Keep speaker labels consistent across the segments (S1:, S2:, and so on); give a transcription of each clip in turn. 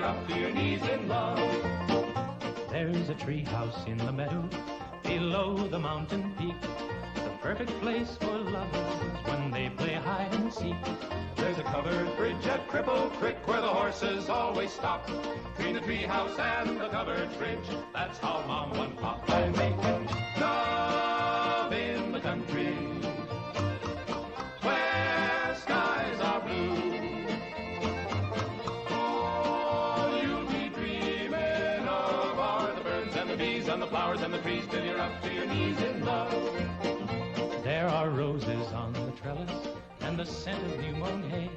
S1: up to your knees in love.
S2: There's a tree house in the meadow below the mountain peak, the perfect place for lovers when they play hide and seek.
S1: There's a covered bridge at Cripple Creek where the horses always stop. Between the tree house and the covered bridge, that's how Mom and Pop are making love in the country where skies are blue. All you'll be dreaming of are the birds and the bees and the flowers and the trees till you're up to your knees in love.
S2: There are roses on the trellis and the scent of new mown hay.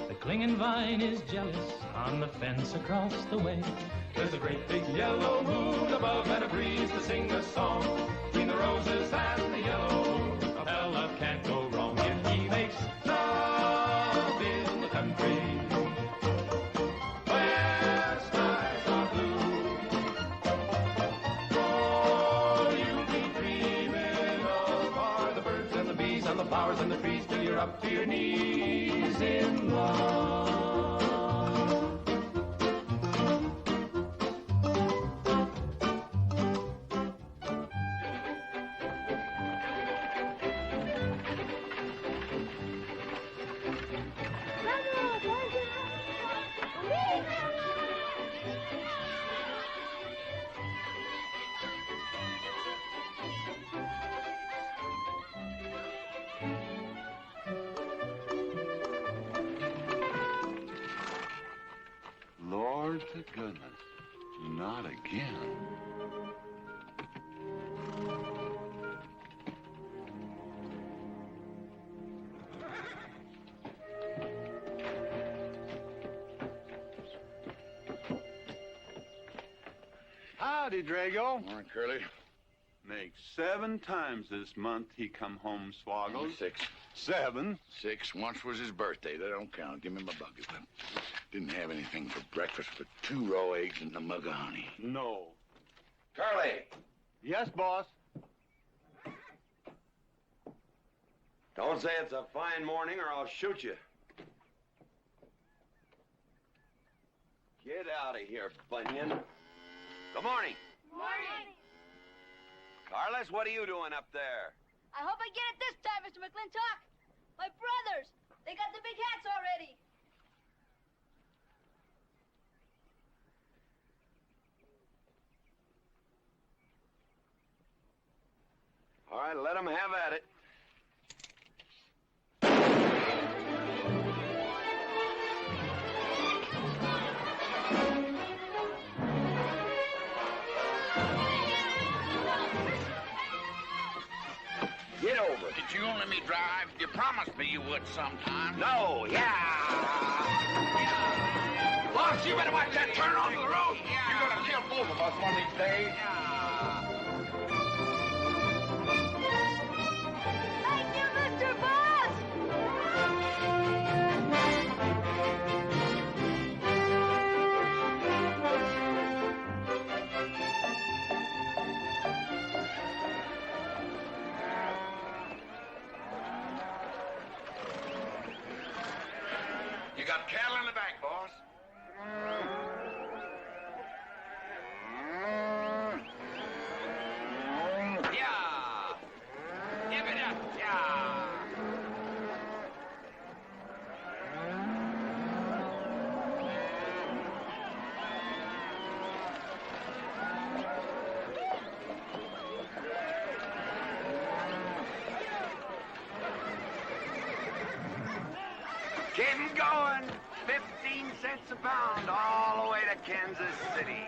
S2: The clinging vine is jealous on the fence across the way.
S1: There's a great big yellow moon above and a breeze to sing a song. Between the roses and the yellow moon, a fella can't go wrong if he makes love in the country where skies are blue. All you'll be dreaming of are the birds and the bees and the flowers and the trees till you're up to your knees in love.
S3: Lord to goodness, not again. Howdy, Drago.
S4: Morning, Curly.
S3: Makes 7 times this month he come home swoggles.
S4: Only 6.
S3: 7?
S4: 6. Once was his birthday. That don't count. Give me my bucket. Didn't have anything for breakfast but 2 raw eggs and a mug of honey.
S3: No.
S5: Curly,
S3: Yes, boss.
S5: don't say it's a fine morning or I'll shoot you. Get out of here, Bunyan. Good morning.
S6: Morning.
S5: Carlos, what are you doing up there?
S6: I hope I get it this time, Mr. McLintock. My brothers, they got the big hats already.
S5: All right, let them have at it. Get over it.
S4: Did you let me drive? You promised me you would sometime.
S5: No, yeah.
S4: Boss, you better watch that turn onto the road. You're gonna kill both of us one of these days.
S6: Thank you, Mr. Boss.
S4: You got cattle in the bank, boss. Yeah. Give it up. Yeah.
S5: Keep 'em going. 15 cents a pound all the way to Kansas City.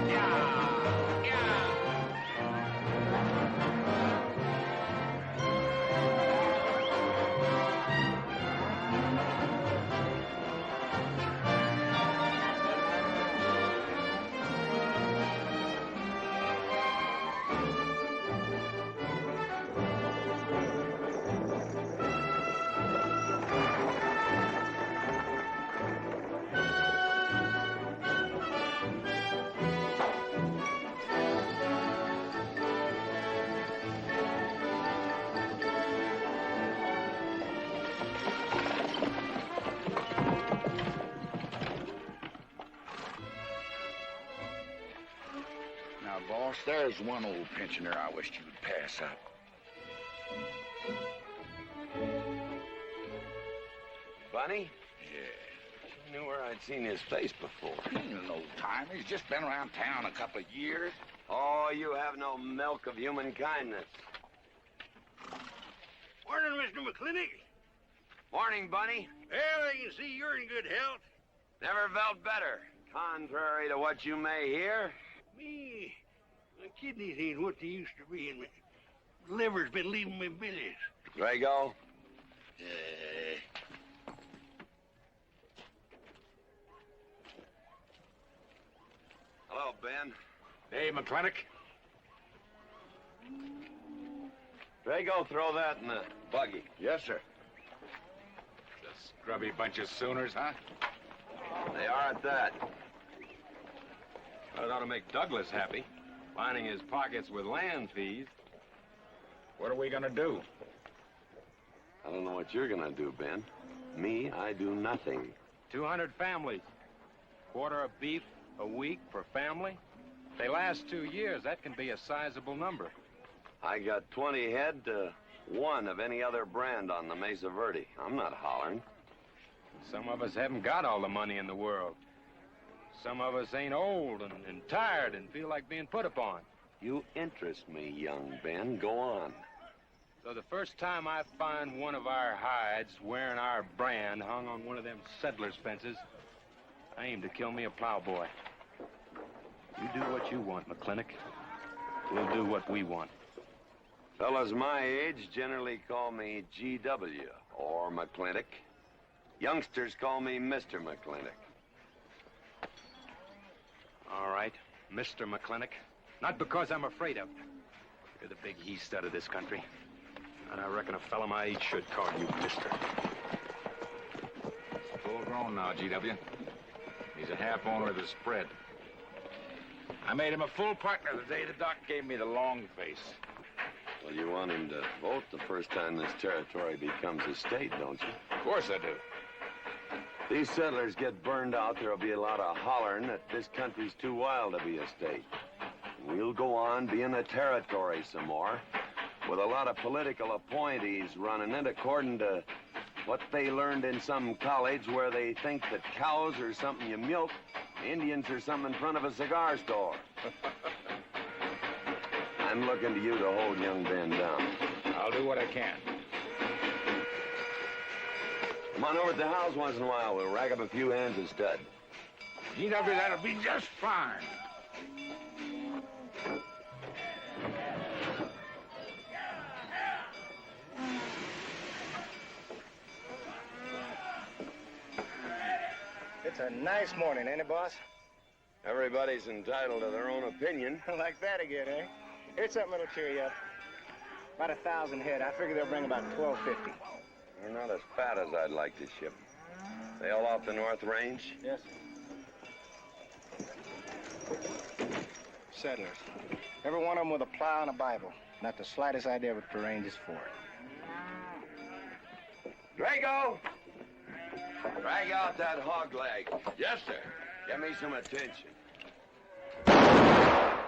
S5: Yeah. Yeah.
S4: Now, boss, there's one old pensioner I wished you would pass up.
S5: Bunny?
S4: Yeah.
S5: I knew where I'd seen his face before.
S4: He's an old timer. He's just been around town a couple of years.
S5: Oh, you have no milk of human kindness.
S7: Morning, Mr. McLintock.
S5: Morning, Bunny.
S7: Well, I can see you're in good health.
S5: Never felt better. Contrary to what you may hear.
S7: Me, my kidneys ain't what they used to be, and my liver's been leaving me billies.
S5: Drago? Hello, Ben.
S8: Hey, McLintock.
S5: Drago, throw that in the buggy.
S4: Yes, sir.
S8: The scrubby bunch of Sooners, huh?
S5: They are at that.
S8: That ought to make Douglas happy, lining his pockets with land fees. What are we gonna do?
S5: I don't know what you're gonna do, Ben. Me, I do nothing.
S8: 200 families. Quarter of beef a week per family. They last 2 years. That can be a sizable number.
S5: I got 20 head to 1 of any other brand on the Mesa Verde. I'm not hollering.
S8: Some of us haven't got all the money in the world. Some of us ain't old and tired and feel like being put upon.
S5: You interest me, young Ben. Go on.
S8: So the first time I find one of our hides wearing our brand hung on one of them settlers' fences, I aim to kill me a plowboy. You do what you want, McClintock. We'll do what we want.
S5: Fellas my age generally call me GW or McClintock. Youngsters call me Mr. McClintock.
S8: All right, Mr. McClintock. Not because I'm afraid of you. You're the big he-stud of this country. And I reckon a fellow my age should call you Mister.
S9: Full grown now, GW. He's a half owner of the spread. I made him a full partner the day the doc gave me the long face.
S5: Well, you want him to vote the first time this territory becomes a state, don't you?
S9: Of course I do.
S5: These settlers get burned out, there'll be a lot of hollering that this country's too wild to be a state. We'll go on being a territory some more, with a lot of political appointees running it according to what they learned in some college where they think that cows are something you milk, Indians are something in front of a cigar store. I'm looking to you to hold young Ben down.
S9: I'll do what I can.
S5: Come on over to the house once in a while. We'll rack up a few hands of stud.
S9: GW, that'll be just fine.
S10: It's a nice morning, ain't it, boss?
S5: Everybody's entitled to their own opinion.
S10: Like that again, eh? Here's something that'll cheer you up. About 1,000 head. I figure they'll bring about 1,250.
S5: They're not as fat as I'd like to ship. They all off the North Range?
S10: Yes, sir. Settlers. Every one of them with a plow and a Bible. Not the slightest idea what the range is for.
S5: Drago! Drag out that hog leg.
S4: Yes, sir.
S5: Give me some attention.
S4: Yeah!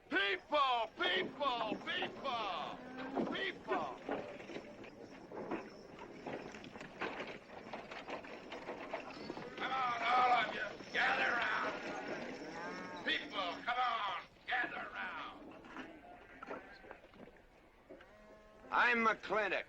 S4: People! People! People! People! Come on, all of you. Gather around. People, come on. Gather around.
S5: I'm McClintock.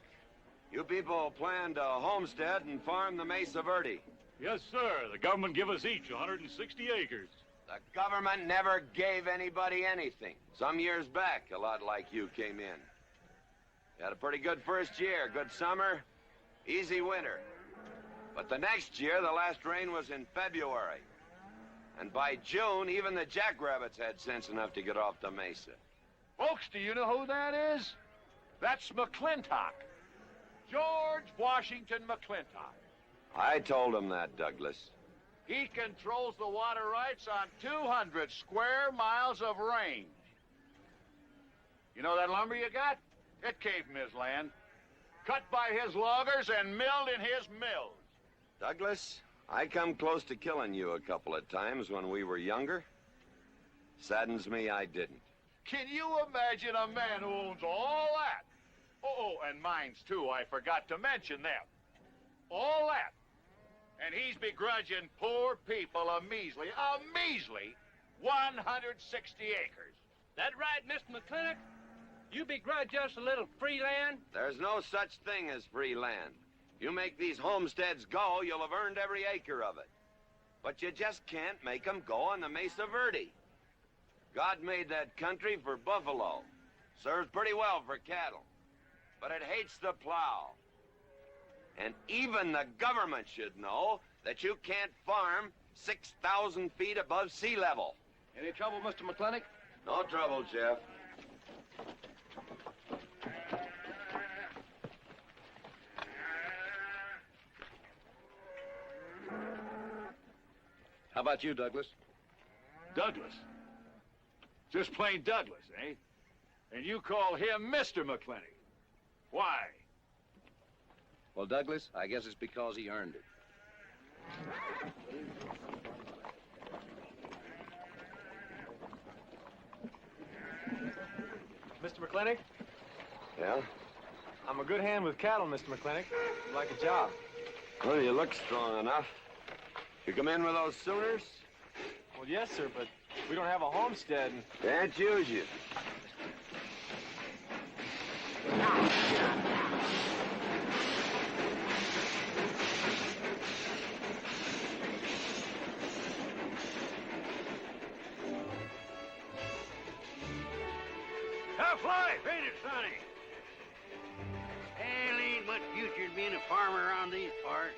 S5: You people plan to homestead and farm the Mesa Verde.
S11: Yes, sir. The government give us each 160 acres.
S5: The government never gave anybody anything. Some years back, a lot like you came in. You had a pretty good first year, good summer, easy winter. But the next year, the last rain was in February. And by June, even the jackrabbits had sense enough to get off the mesa.
S9: Folks, do you know who that is? That's McLintock. George Washington McLintock.
S5: I told him that, Douglas.
S9: He controls the water rights on 200 square miles of range. You know that lumber you got? It came from his land. Cut by his loggers and milled in his mills.
S5: Douglas, I come close to killing you a couple of times when we were younger. Saddens me I didn't.
S9: Can you imagine a man who owns all that? Oh, and mines, too. I forgot to mention them. All that. And he's begrudging poor people a measly 160 acres.
S8: That right, Mr. McClintock? You begrudge us a little free land?
S5: There's no such thing as free land. If you make these homesteads go, you'll have earned every acre of it. But you just can't make them go on the Mesa Verde. God made that country for buffalo. Serves pretty well for cattle. But it hates the plow. And even the government should know that you can't farm 6,000 feet above sea level.
S8: Any trouble, Mr. McClintock?
S5: No trouble, Jeff.
S8: How about you, Douglas?
S9: Douglas? Just plain Douglas, eh? And you call him Mr. McClintock. Why?
S8: Well, Douglas, I guess it's because he earned it.
S10: Mr. McClintock?
S5: Yeah?
S10: I'm a good hand with cattle, Mr. McClintock. I'd like a job.
S5: Well, you look strong enough. You come in with those Sooners?
S10: Well, yes, sir, but we don't have a homestead.
S5: Can't use you.
S7: Tough life, ain't it, Sonny? Hell, ain't much future in being a farmer around these parts.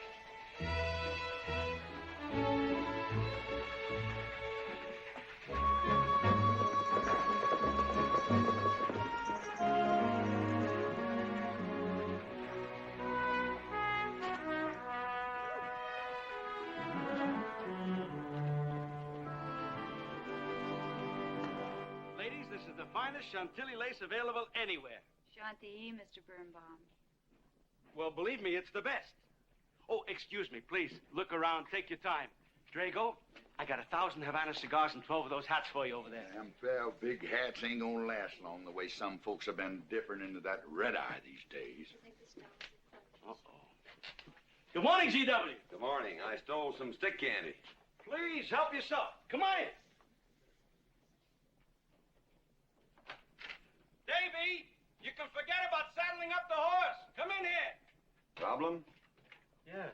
S12: Ladies, this is the finest Chantilly lace available anywhere.
S6: Chantilly, Mr. Birnbaum.
S12: Well, believe me, it's the best. Oh, excuse me, please. Look around. Take your time. Drago, I got 1,000 Havana cigars and 12 of those hats for you over there.
S4: Them 12 big hats ain't gonna last long the way some folks have been dipping into that red eye these days.
S12: Uh-oh. Good morning, G.W.
S5: Good morning. I stole some stick candy.
S12: Please, help yourself. Come on in. Davy, you can forget about saddling up the horse. Come in here.
S5: Problem?
S12: Yes.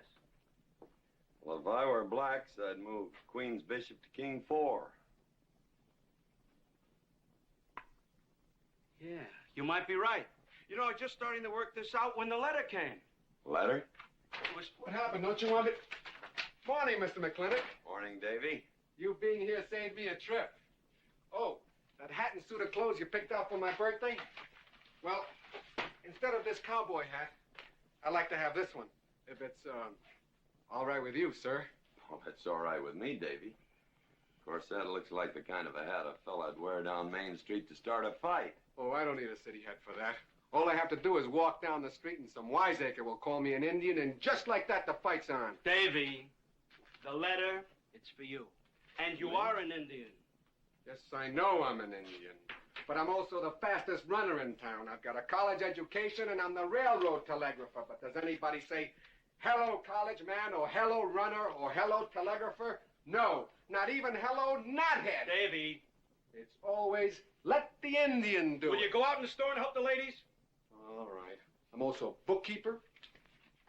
S5: Well, if I were blacks, I'd move Queen's Bishop to King 4.
S12: Yeah, you might be right. You know, I was just starting to work this out when the letter came.
S5: Letter?
S12: It was...
S13: What happened? Don't you want me... Morning, Mr. McClintock.
S5: Morning, Davy.
S13: You being here saved me a trip. Oh, that hat and suit of clothes you picked out for my birthday? Well, instead of this cowboy hat, I'd like to have this one. If it's, all right with you, sir.
S5: Oh, that's all right with me, Davy. Of course, that looks like the kind of a hat a fella'd wear down Main Street to start a fight.
S13: Oh, I don't need a city hat for that. All I have to do is walk down the street and some wiseacre will call me an Indian, and just like that, the fight's on.
S12: Davy, the letter, it's for you. And you are an Indian.
S13: Yes, I know I'm an Indian. But I'm also the fastest runner in town. I've got a college education, and I'm the railroad telegrapher. But does anybody say, hello, college man, or hello, runner, or hello, telegrapher? No, not even hello, knothead.
S12: Davy.
S13: It's always, let the Indian do it.
S12: Will you go out in the store and help the ladies?
S13: All right. I'm also a bookkeeper,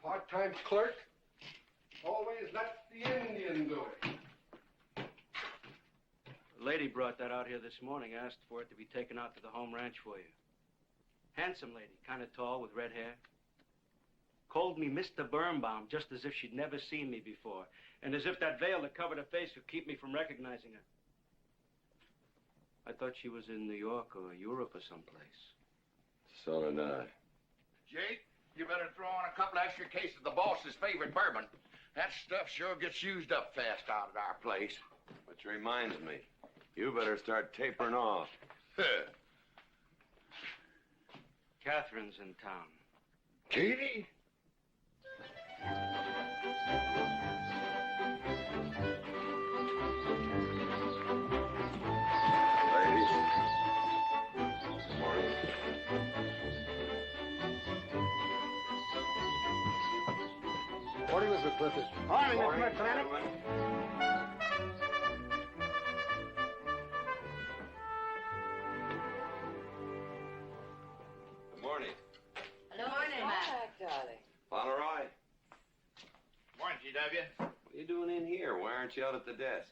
S13: part-time clerk. Always let the Indian do it.
S12: The lady brought that out here this morning, asked for it to be taken out to the home ranch for you. Handsome lady, kind of tall with red hair. Called me Mr. Birnbaum, just as if she'd never seen me before, and as if that veil that covered her face would keep me from recognizing her. I thought she was in New York or Europe or someplace.
S5: So did I.
S4: Jake, you better throw on a couple extra cases of the boss's favorite bourbon. That stuff sure gets used up fast out at our place.
S5: Which reminds me, you better start tapering off.
S12: Catherine's in town.
S4: Katie?
S13: Morning, Miss McClintock.
S10: Morning, Mr. McLintock.
S5: Good morning.
S6: Hello, morning, Matt.
S14: Darling.
S5: Fauntleroy,
S9: Morning, GW.
S5: what are you doing in here? Why aren't you out at the desk?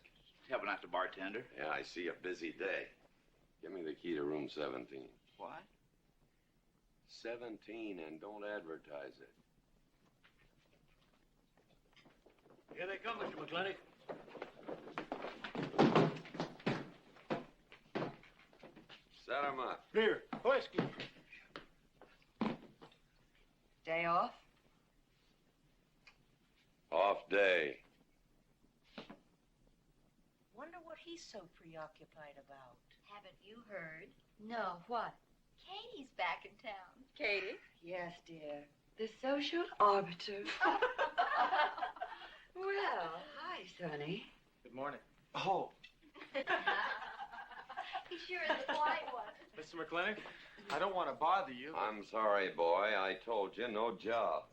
S9: Helping out the bartender.
S5: Yeah, I see a busy day. Give me the key to room 17.
S9: What?
S5: 17, and don't advertise it.
S11: Here they come, Mr. McLintock.
S5: Set 'em up.
S7: Here, whiskey.
S14: Day off?
S5: Off day.
S14: Wonder what he's so preoccupied about.
S6: Haven't you heard? No, what? Katie's back in town.
S14: Katie? Yes, dear. The social arbiter. Well, hi, Sonny.
S2: Good morning.
S11: Oh,
S6: He sure is a polite one.
S2: Mr. McLintock, I don't want to bother you.
S5: I'm sorry, boy. I told you, no job.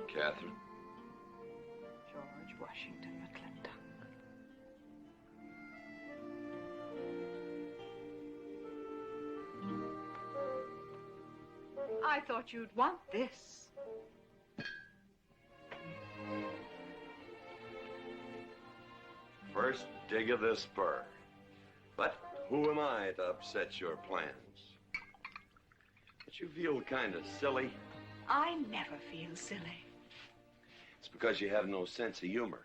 S5: Catherine.
S14: George Washington McLintock. I thought you'd want this.
S5: First dig of the spur. But who am I to upset your plans? But you feel kind of silly.
S14: I never feel silly.
S5: It's because you have no sense of humor.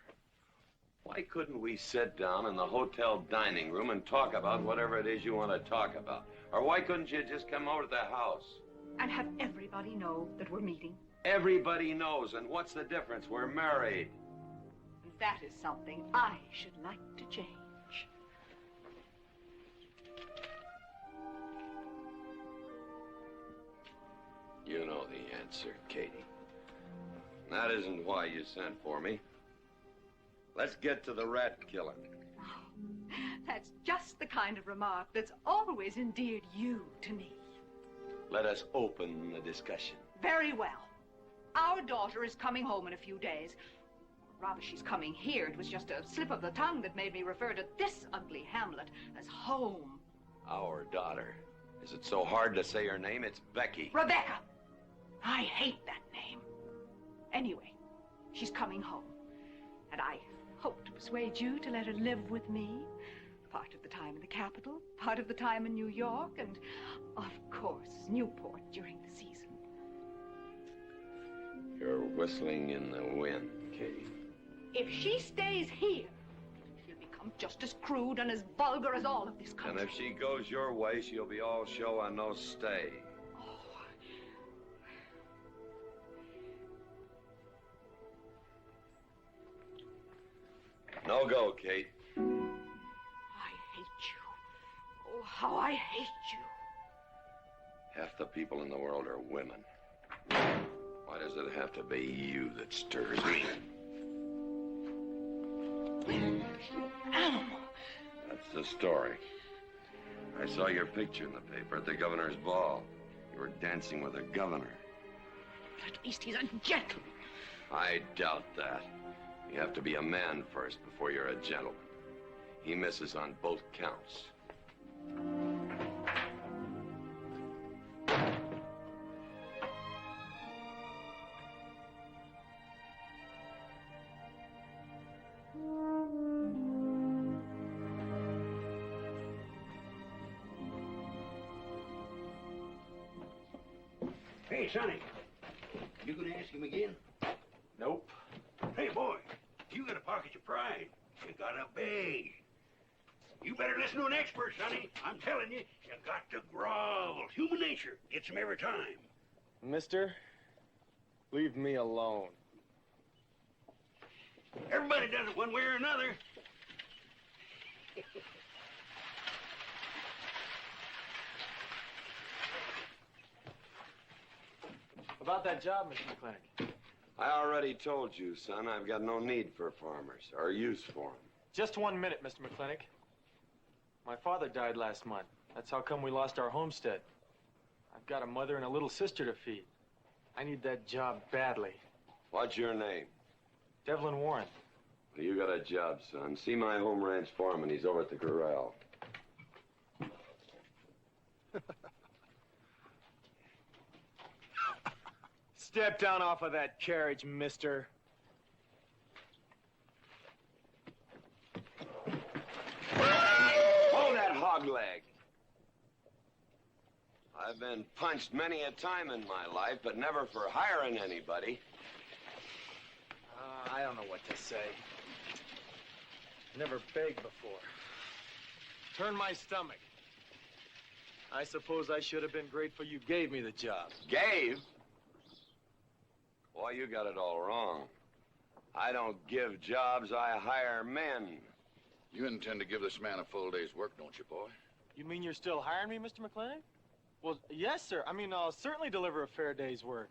S5: Why couldn't we sit down in the hotel dining room and talk about whatever it is you want to talk about? Or why couldn't you just come over to the house?
S14: And have everybody know that we're meeting.
S5: Everybody knows, and what's the difference? We're married.
S14: And that is something I should like to change.
S5: You know the answer, Katie. That isn't why you sent for me. Let's get to the rat killing.
S14: That's just the kind of remark that's always endeared you to me.
S5: Let us open the discussion.
S14: Very well. Our daughter is coming home in a few days. Rather, she's coming here. It was just a slip of the tongue that made me refer to this ugly hamlet as home.
S5: Our daughter. Is it so hard to say her name? It's Becky.
S14: Rebecca. I hate that name. Anyway, she's coming home. And I hope to persuade you to let her live with me. Part of the time in the capital, part of the time in New York, and, of course, Newport during the season.
S5: You're whistling in the wind, Katie.
S14: If she stays here, she'll become just as crude and as vulgar as all of this country.
S5: And if she goes your way, she'll be all show and no stay. No go, Kate.
S14: I hate you. Oh, how I hate you.
S5: Half the people in the world are women. Why does it have to be you that stirs me?
S14: Animal.
S5: That's the story. I saw your picture in the paper at the governor's ball. You were dancing with the governor.
S14: At least he's a gentleman.
S5: I doubt that. You have to be a man first before you're a gentleman. He misses on both counts.
S7: Hey, Sonny, you gonna ask him again?
S2: Nope.
S7: Hey, boy, you gotta pocket your pride. You gotta beg. You better listen to an expert, Sonny. I'm telling you, you got to grovel. Human nature gets him every time.
S15: Mister, leave me alone.
S7: Everybody does it one way or another.
S15: About that job, Mr. McLintock.
S5: I already told you, son, I've got no need for farmers, or use for them.
S15: Just 1 minute, Mr. McLintock. My father died last month. That's how come we lost our homestead. I've got a mother and a little sister to feed. I need that job badly.
S5: What's your name?
S15: Devlin Warren.
S5: Well, you got a job, son. See my home ranch foreman. He's over at the corral.
S15: Step down off of that carriage, mister.
S5: Hold that hog leg. I've been punched many a time in my life, but never for hiring anybody.
S15: I don't know what to say. Never begged before. Turn my stomach. I suppose I should have been grateful you gave me the job.
S5: Gave? Boy, you got it all wrong. I don't give jobs, I hire men.
S4: You intend to give this man a full day's work, don't you, boy?
S15: You mean you're still hiring me, Mr. McLintock? Well, yes, sir. I mean, I'll certainly deliver a fair day's work.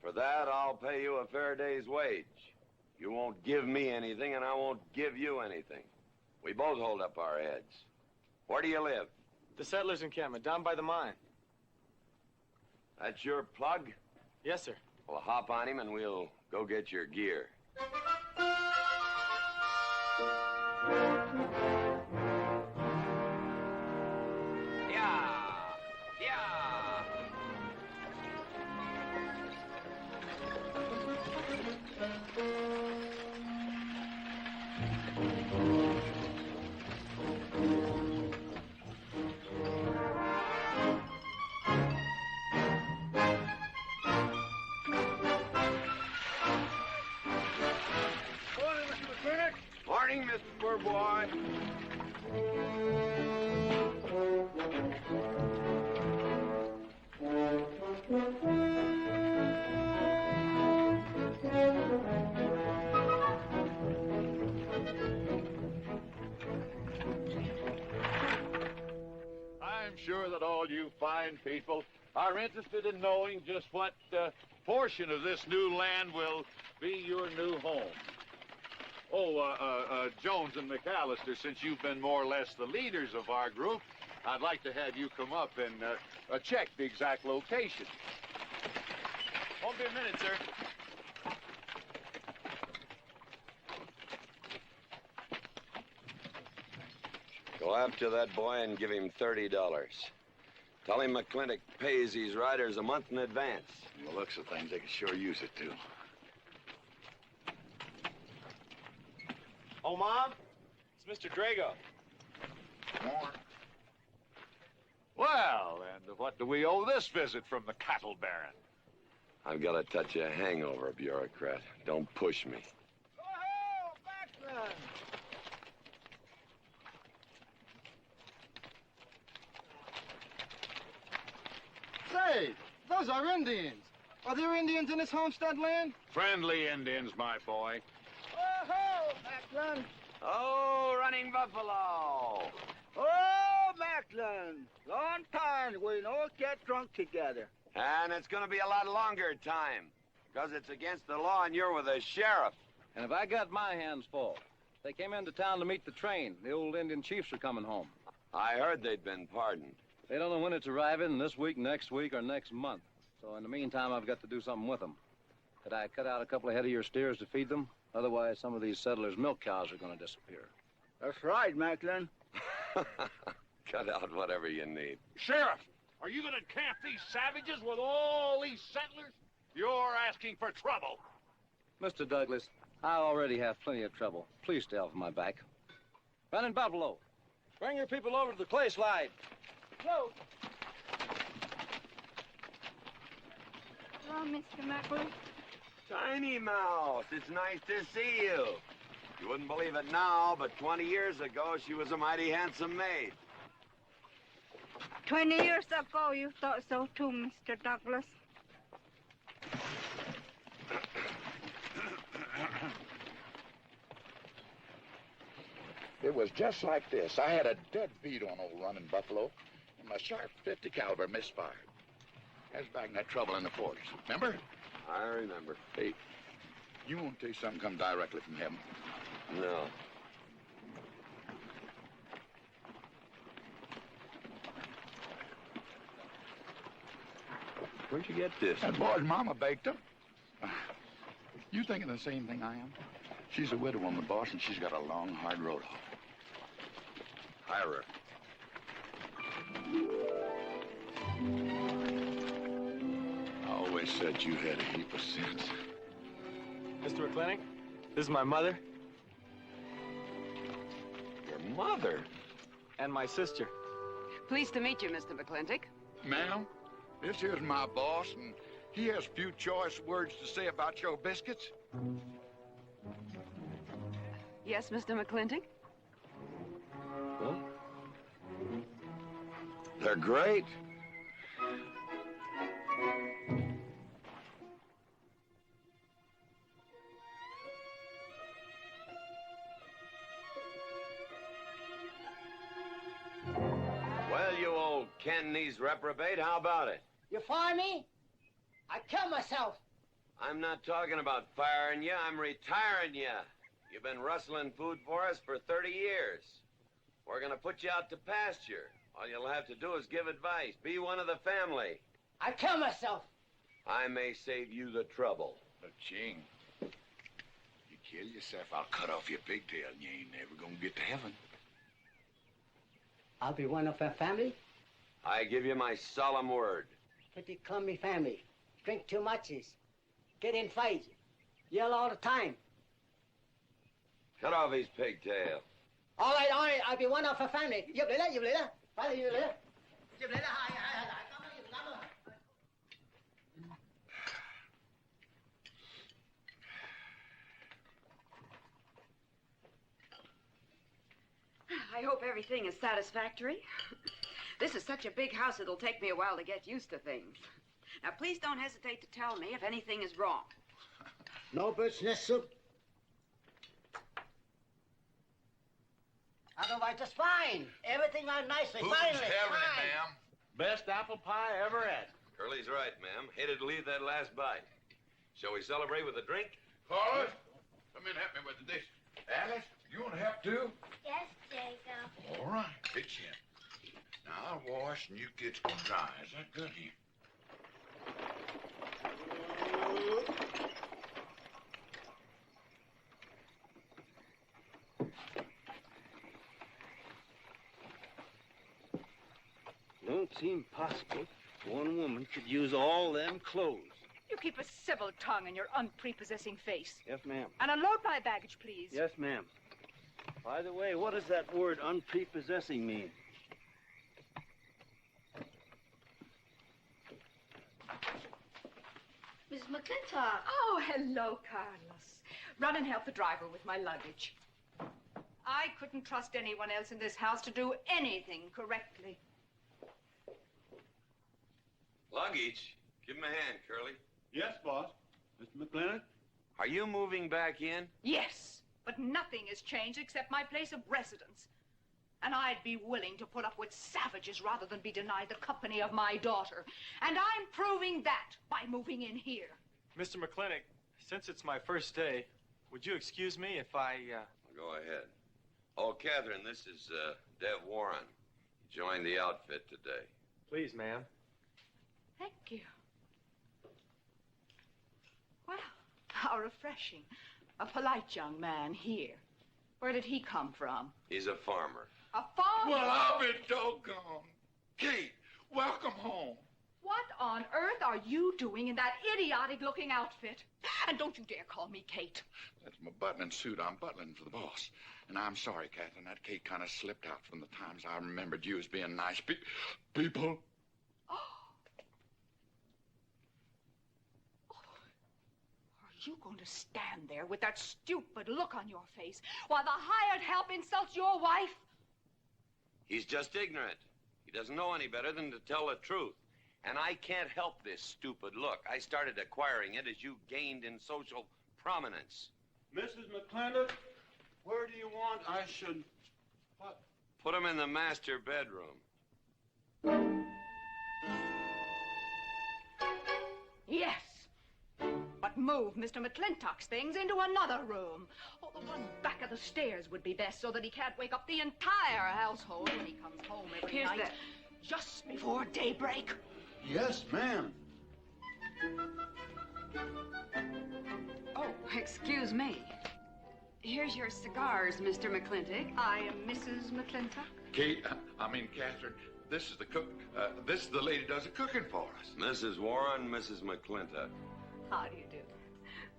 S5: For that, I'll pay you a fair day's wage. You won't give me anything, and I won't give you anything. We both hold up our heads. Where do you live?
S15: The settlers' encampment, down by the mine.
S5: That's your plug?
S15: Yes, sir.
S5: Well, hop on him, and we'll go get your gear. Morning, Mr. Poor Boy.
S9: I'm sure that all you fine people are interested in knowing just what portion of this new land will be your new home. Oh, Jones and McAllister, since you've been more or less the leaders of our group, I'd like to have you come up and check the exact location.
S15: Won't be a minute, sir.
S5: Go after that boy and give him $30. Tell him McLintock pays these riders a month in advance.
S4: From the looks of things, they could sure use it, too.
S15: Oh, Mom? It's Mr. Drago.
S9: Well, and what do we owe this visit from the cattle baron?
S5: I've got a touch of hangover, bureaucrat. Don't push me.
S16: Say, those are Indians. Are there Indians in this homestead land?
S9: Friendly Indians, my boy.
S16: Oh-ho, Mclaglen.
S5: Oh, running buffalo.
S16: Oh, Mclaglen. Long time we don't get drunk together.
S5: And it's going to be a lot longer time, because it's against the law and you're with the sheriff.
S17: And if I got my hands full, they came into town to meet the train. The old Indian chiefs are coming home.
S5: I heard they'd been pardoned.
S17: They don't know when it's arriving, this week, next week, or next month. So in the meantime, I've got to do something with them. Could I cut out a couple of head of your steers to feed them? Otherwise, some of these settlers' milk cows are going to disappear.
S16: That's right, Mclaglen.
S5: Cut out whatever you need.
S9: Sheriff, are you going to camp these savages with all these settlers? You're asking for trouble.
S17: Mr. Douglas, I already have plenty of trouble. Please stay off my back. Running Buffalo, bring your people over to the clay slide.
S6: Hello. Hello, Mr. Mclaglen.
S5: Tiny Mouse, it's nice to see you. You wouldn't believe it now, but 20 years ago, she was a mighty handsome maid.
S6: 20 years ago, you thought so too, Mr. Douglas.
S4: It was just like this. I had a dead beat on old running buffalo, and my sharp 50 caliber misfired. That was back in that trouble in the 40s. Remember?
S5: I remember.
S4: Hey, you want to tell you something come directly from heaven?
S5: No. Where'd you get this?
S4: That boy's mama baked them. You thinking the same thing I am? She's a widow woman, boss, and she's got a long, hard road off.
S5: Hire her.
S4: I always said you had a heap of sense.
S15: Mr. McLintock, this is my mother.
S5: Your mother?
S15: And my sister.
S18: Pleased to meet you, Mr. McLintock.
S4: Ma'am, this here's my boss, and he has few choice words to say about your biscuits.
S18: Yes, Mr. McLintock?
S5: Well, they're great. Well, you old Cantonese reprobate, how about it?
S19: You fire me? I kill myself.
S5: I'm not talking about firing you, I'm retiring you. You've been rustling food for us for 30 years. We're gonna put you out to pasture. All you'll have to do is give advice. Be one of the family.
S19: I kill myself.
S5: I may save you the trouble.
S4: But, Ching, you kill yourself, I'll cut off your pigtail, and you ain't never gonna get to heaven.
S19: I'll be one of our family.
S5: I give you my solemn word.
S19: But you call me family. Drink too much, get in fights, yell all the time.
S5: Cut off his pigtail.
S19: All right, I'll be one of our family. Giúp lấy đó. Phải là giúp lấy đó. Giúp lấy đó, hai.
S18: I hope everything is satisfactory. This is such a big house, it'll take me a while to get used to things. Now, please don't hesitate to tell me if anything is wrong.
S19: No bird's nest soup. Otherwise, it's fine. Everything on nicely. Finally, fine.
S4: Ma'am?
S8: Best apple pie ever had.
S5: Curly's right, ma'am. Hated to leave that last bite. Shall we celebrate with a drink?
S4: Carlos, come in and help me with the dish. Alice, you want to help too?
S6: Yes, Jacob.
S4: All right, pitch in. Now, I'll wash and you kids can dry. Is that good here?
S12: Don't seem possible one woman could use all them clothes.
S14: You keep a civil tongue in your unprepossessing face.
S12: Yes, ma'am.
S14: And unload my baggage, please.
S12: Yes, ma'am. By the way, what does that word unprepossessing mean?
S6: Mrs. McLintock.
S14: Oh, hello, Carlos. Run and help the driver with my luggage. I couldn't trust anyone else in this house to do anything correctly.
S5: Luggage? Give him a hand, Curly.
S3: Yes, boss. Mr. McLintock?
S5: Are you moving back in?
S14: Yes, but nothing has changed except my place of residence. And I'd be willing to put up with savages rather than be denied the company of my daughter. And I'm proving that by moving in here.
S15: Mr. McLintock, since it's my first day, would you excuse me if I,
S5: Go ahead. Oh, Catherine, this is, Dev Warren. He joined the outfit today.
S15: Please, ma'am.
S14: Thank you. Well, how refreshing. A polite young man here. Where did he come from?
S5: He's a farmer.
S14: A farmer?
S4: Well, I'll be doggone. Kate, welcome home.
S14: What on earth are you doing in that idiotic-looking outfit? And don't you dare call me Kate.
S4: That's my butling suit. I'm butling for the boss. And I'm sorry, Catherine, that Kate kind of slipped out from the times I remembered you as being nice people.
S14: Are you going to stand there with that stupid look on your face while the hired help insults your wife?
S5: He's just ignorant. He doesn't know any better than to tell the truth. And I can't help this stupid look. I started acquiring it as you gained in social prominence.
S3: Mrs. McLintock, where do you want I should
S16: What?
S5: Put him in the master bedroom.
S14: Yes. But move Mr. McLintock's things into another room. Oh, the one back of the stairs would be best so that he can't wake up the entire household when he comes home every
S18: Here's
S14: night. Just before daybreak.
S3: Yes, ma'am.
S18: Oh, excuse me. Here's your cigars, Mr. McClintock.
S14: I am Mrs. McLintock.
S4: Kate, Catherine, this is the cook. This is the lady does the cooking for us.
S5: Mrs. Warren, Mrs. McClintock.
S14: How do you do?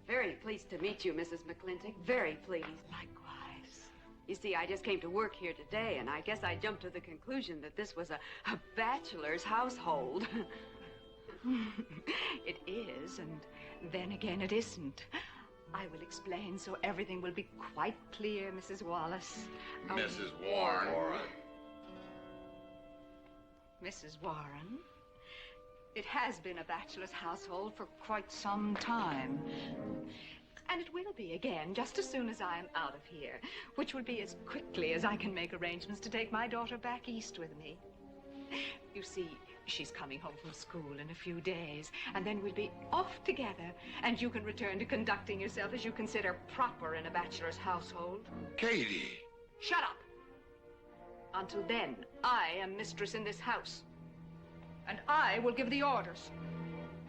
S18: Very pleased to meet you, Mrs. McClintock. Very pleased.
S14: Likewise.
S18: You see, I just came to work here today, and I guess I jumped to the conclusion that this was a bachelor's household.
S14: It is, and then again it isn't. I will explain so everything will be quite clear, Mrs. Wallace.
S4: Mrs. Warren.
S14: Mrs. Warren, it has been a bachelor's household for quite some time. And it will be again, just as soon as I am out of here, which will be as quickly as I can make arrangements to take my daughter back east with me. You see, she's coming home from school in a few days, and then we'll be off together, and you can return to conducting yourself as you consider proper in a bachelor's household.
S4: Katie.
S14: Shut up. Until then, I am mistress in this house, and I will give the orders.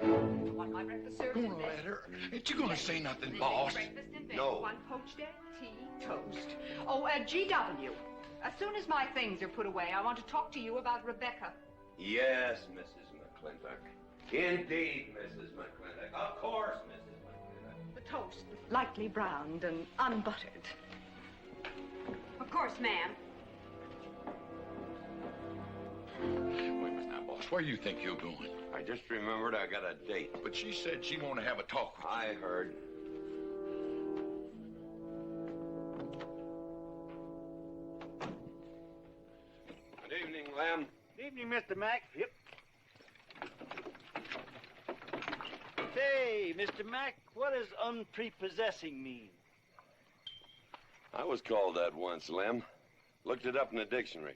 S14: You want my breakfast served in bed?
S4: Let her. Ain't you gonna say nothing, boss?
S14: Breakfast in bed.
S4: No.
S14: 1 poached egg, tea, toast. Oh, GW. As soon as my things are put away, I want to talk to you about Rebecca.
S5: Yes, Mrs. McClintock. Indeed, Mrs. McClintock. Of course, Mrs. McClintock.
S14: The toast, lightly browned and unbuttered.
S18: Of course, ma'am.
S4: Wait a minute now, boss. Where you think you're going?
S5: I just remembered I got a date.
S4: But she said she wanted to have a talk with you.
S5: I heard. Good evening, Lem.
S10: Evening, Mr. Mack. Yep. Say, Mr. Mack, what does unprepossessing mean?
S5: I was called that once, Lem. Looked it up in the dictionary.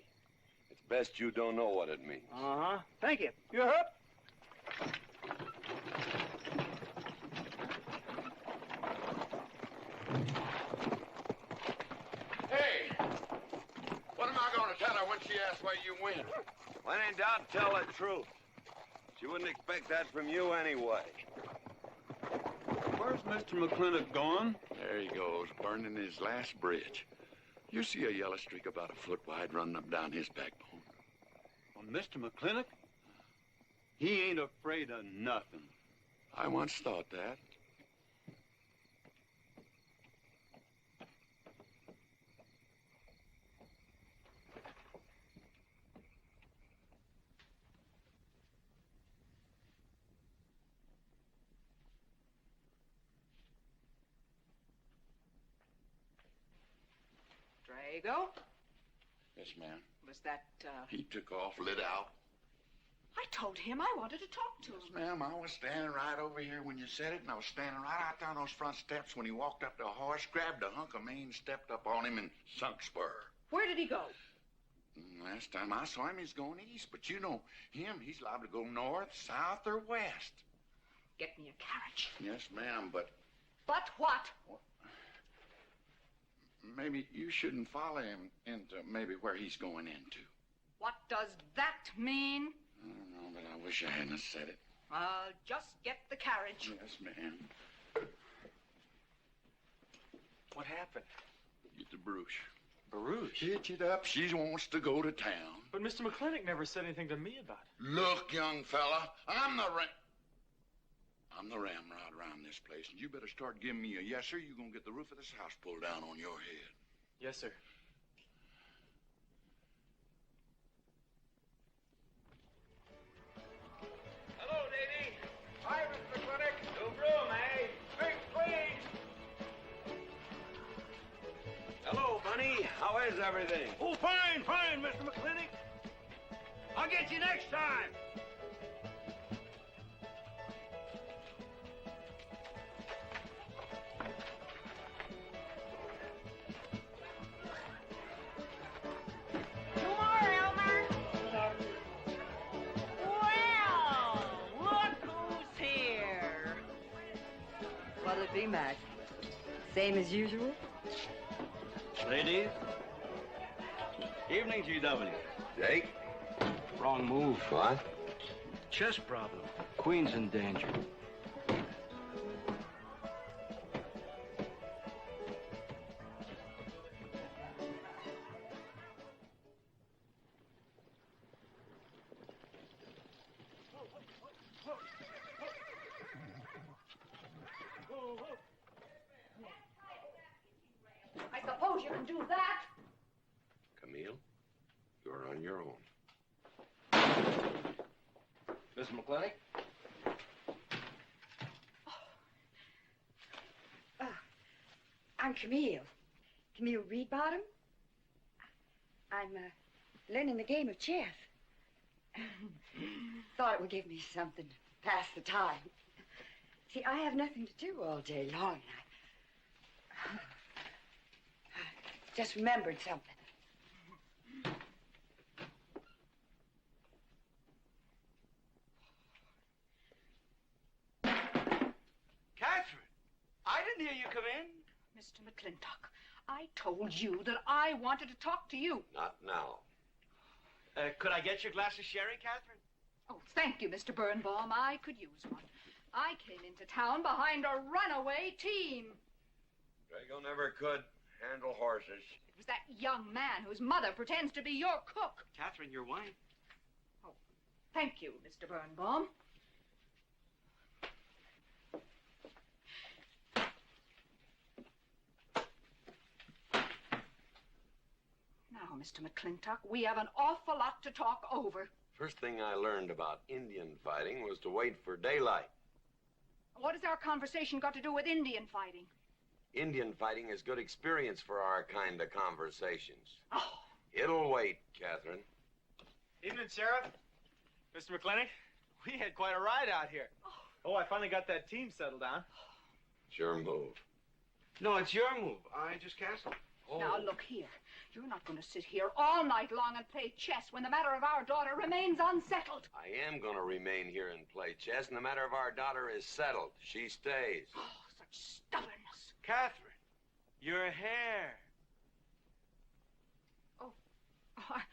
S5: It's best you don't know what it means.
S10: Uh-huh. Thank you. You're up.
S4: Hey! What am I gonna tell her when she asks where you went?
S5: When in doubt, tell the truth. She wouldn't expect that from you anyway.
S3: Where's Mr. McClintock going?
S4: There he goes, burning his last bridge. You see a yellow streak about a foot wide running up down his backbone.
S3: Well, Mr. McClintock? He ain't afraid of nothing.
S4: I once thought that.
S14: Drago?
S4: Yes, ma'am.
S14: Was that,
S4: He took off, lit out.
S14: I told him I wanted to talk to him.
S4: Yes, ma'am. I was standing right over here when you said it, and I was standing right out there on those front steps when he walked up to a horse, grabbed a hunk of mane, stepped up on him, and sunk spur.
S14: Where did he go?
S4: Last time I saw him, he's going east. But you know him, he's liable to go north, south, or west.
S14: Get me a carriage.
S4: Yes, ma'am, but
S14: But what?
S4: maybe you shouldn't follow him into maybe where he's going into.
S14: What does that mean?
S4: I don't know, but I wish I hadn't said it.
S14: Just get the carriage.
S4: Yes, ma'am.
S15: What happened?
S4: Get the brooch.
S15: Baruch?
S4: Hitch it up. She wants to go to town.
S15: But Mr. McClintock never said anything to me about it.
S4: Look, young fella, I'm the ramrod around this place, and you better start giving me a yes, sir. You're gonna get the roof of this house pulled down on your head.
S15: Yes, sir.
S8: Hello, lady. Hi, Mr. McClintock. New room, eh? Big, please.
S5: Hello, Bunny. How is everything?
S7: Oh, fine, fine, Mr. McClintock. I'll get you next time.
S18: What'll it be, Mac? Same as usual?
S12: Ladies. Evening, GW.
S5: Jake?
S12: Wrong move.
S5: What?
S12: Chess problem. Queen's in danger.
S14: I suppose you can do that.
S5: Camille, you're on your own.
S17: Mr. McLintock?
S18: I'm Camille. Camille Reedbottom. I'm learning the game of chess. Thought it would give me something to pass the time. See, I have nothing to do all day long. I just remembered something.
S12: Catherine, I didn't hear you come in.
S14: Mr. McLintock, I told you that I wanted to talk to you.
S5: Not now.
S12: Could I get your glass of sherry, Catherine?
S14: Oh, thank you, Mr. Birnbaum. I could use one. I came into town behind a runaway team.
S5: Drago never could handle horses.
S14: It was that young man whose mother pretends to be your cook.
S12: Catherine, your wine.
S14: Oh, thank you, Mr. Birnbaum. Now, Mr. McLintock, we have an awful lot to talk over.
S5: First thing I learned about Indian fighting was to wait for daylight.
S14: What has our conversation got to do with Indian fighting?
S5: Indian fighting is good experience for our kind of conversations.
S14: Oh.
S5: It'll wait, Catherine.
S15: Evening, Sheriff. Mr. McLintock, we had quite a ride out here. Oh, I finally got that team settled down.
S5: It's your move.
S12: No, it's your move. I just canceled.
S5: Oh.
S14: Now, look here. You're not going to sit here all night long and play chess when the matter of our daughter remains unsettled.
S5: I am going to remain here and play chess, and the matter of our daughter is settled. She stays.
S14: Oh, such stubbornness.
S12: Catherine, your hair.
S14: Oh,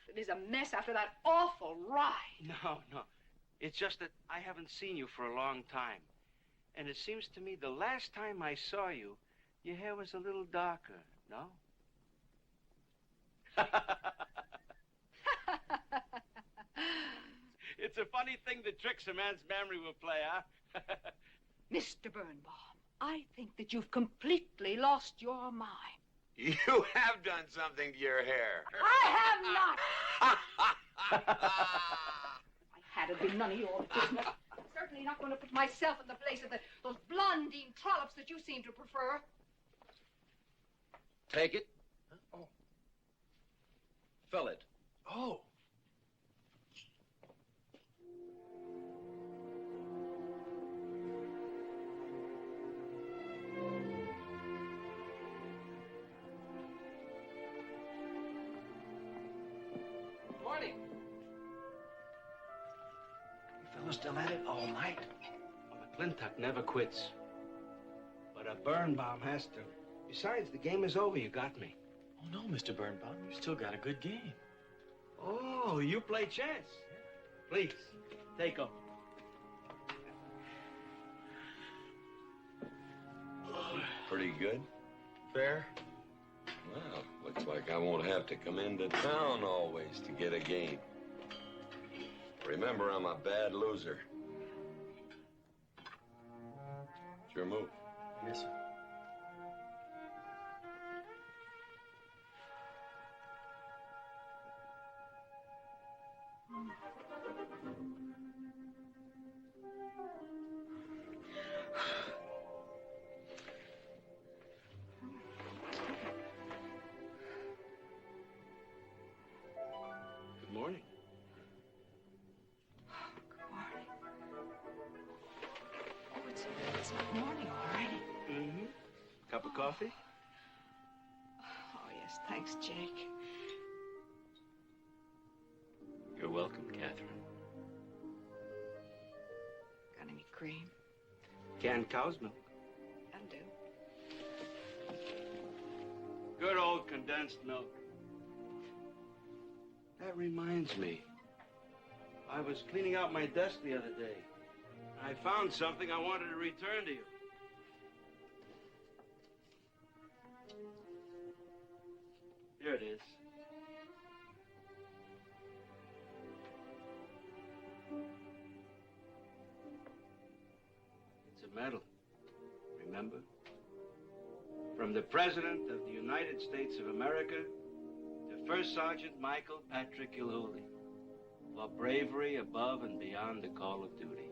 S14: it is a mess after that awful ride.
S12: No. It's just that I haven't seen you for a long time. And it seems to me the last time I saw you, your hair was a little darker, no? It's a funny thing that tricks a man's memory will play, huh?
S14: Mr. Birnbaum, I think that you've completely lost your mind.
S5: You have done something to your hair.
S14: I have not. If I had, it'd be none of your business. I'm certainly not going to put myself in the place of those blondine trollops that you seem to prefer.
S17: Take it. Oh. Fill it.
S15: Oh.
S12: Morning.
S17: You fellas still at it all night?
S12: McLintock never quits. But a Birnbaum has to. Besides, the game is over. You got me.
S15: Oh, no, Mr. Birnbaum. You still got a good game.
S12: Oh, you play chess. Please, take over.
S5: Pretty good.
S15: Fair.
S5: Well, looks like I won't have to come into town always to get a game. Remember, I'm a bad loser. It's your move.
S15: Yes, sir.
S12: Good morning.
S14: Good morning. Oh, it's morning already.
S12: Mm-hmm. Cup of coffee?
S14: Oh, yes, thanks, Jake.
S12: You're welcome, Catherine.
S14: Got any cream?
S12: Canned cow's milk.
S14: That'll do.
S12: Good old condensed milk. That reminds me. I was cleaning out my desk the other day. I found something I wanted to return to you. Here it is. It's a medal. Remember? From the President of the United States of America to First Sergeant Michael Patrick Gilhooly for bravery above and beyond the call of duty.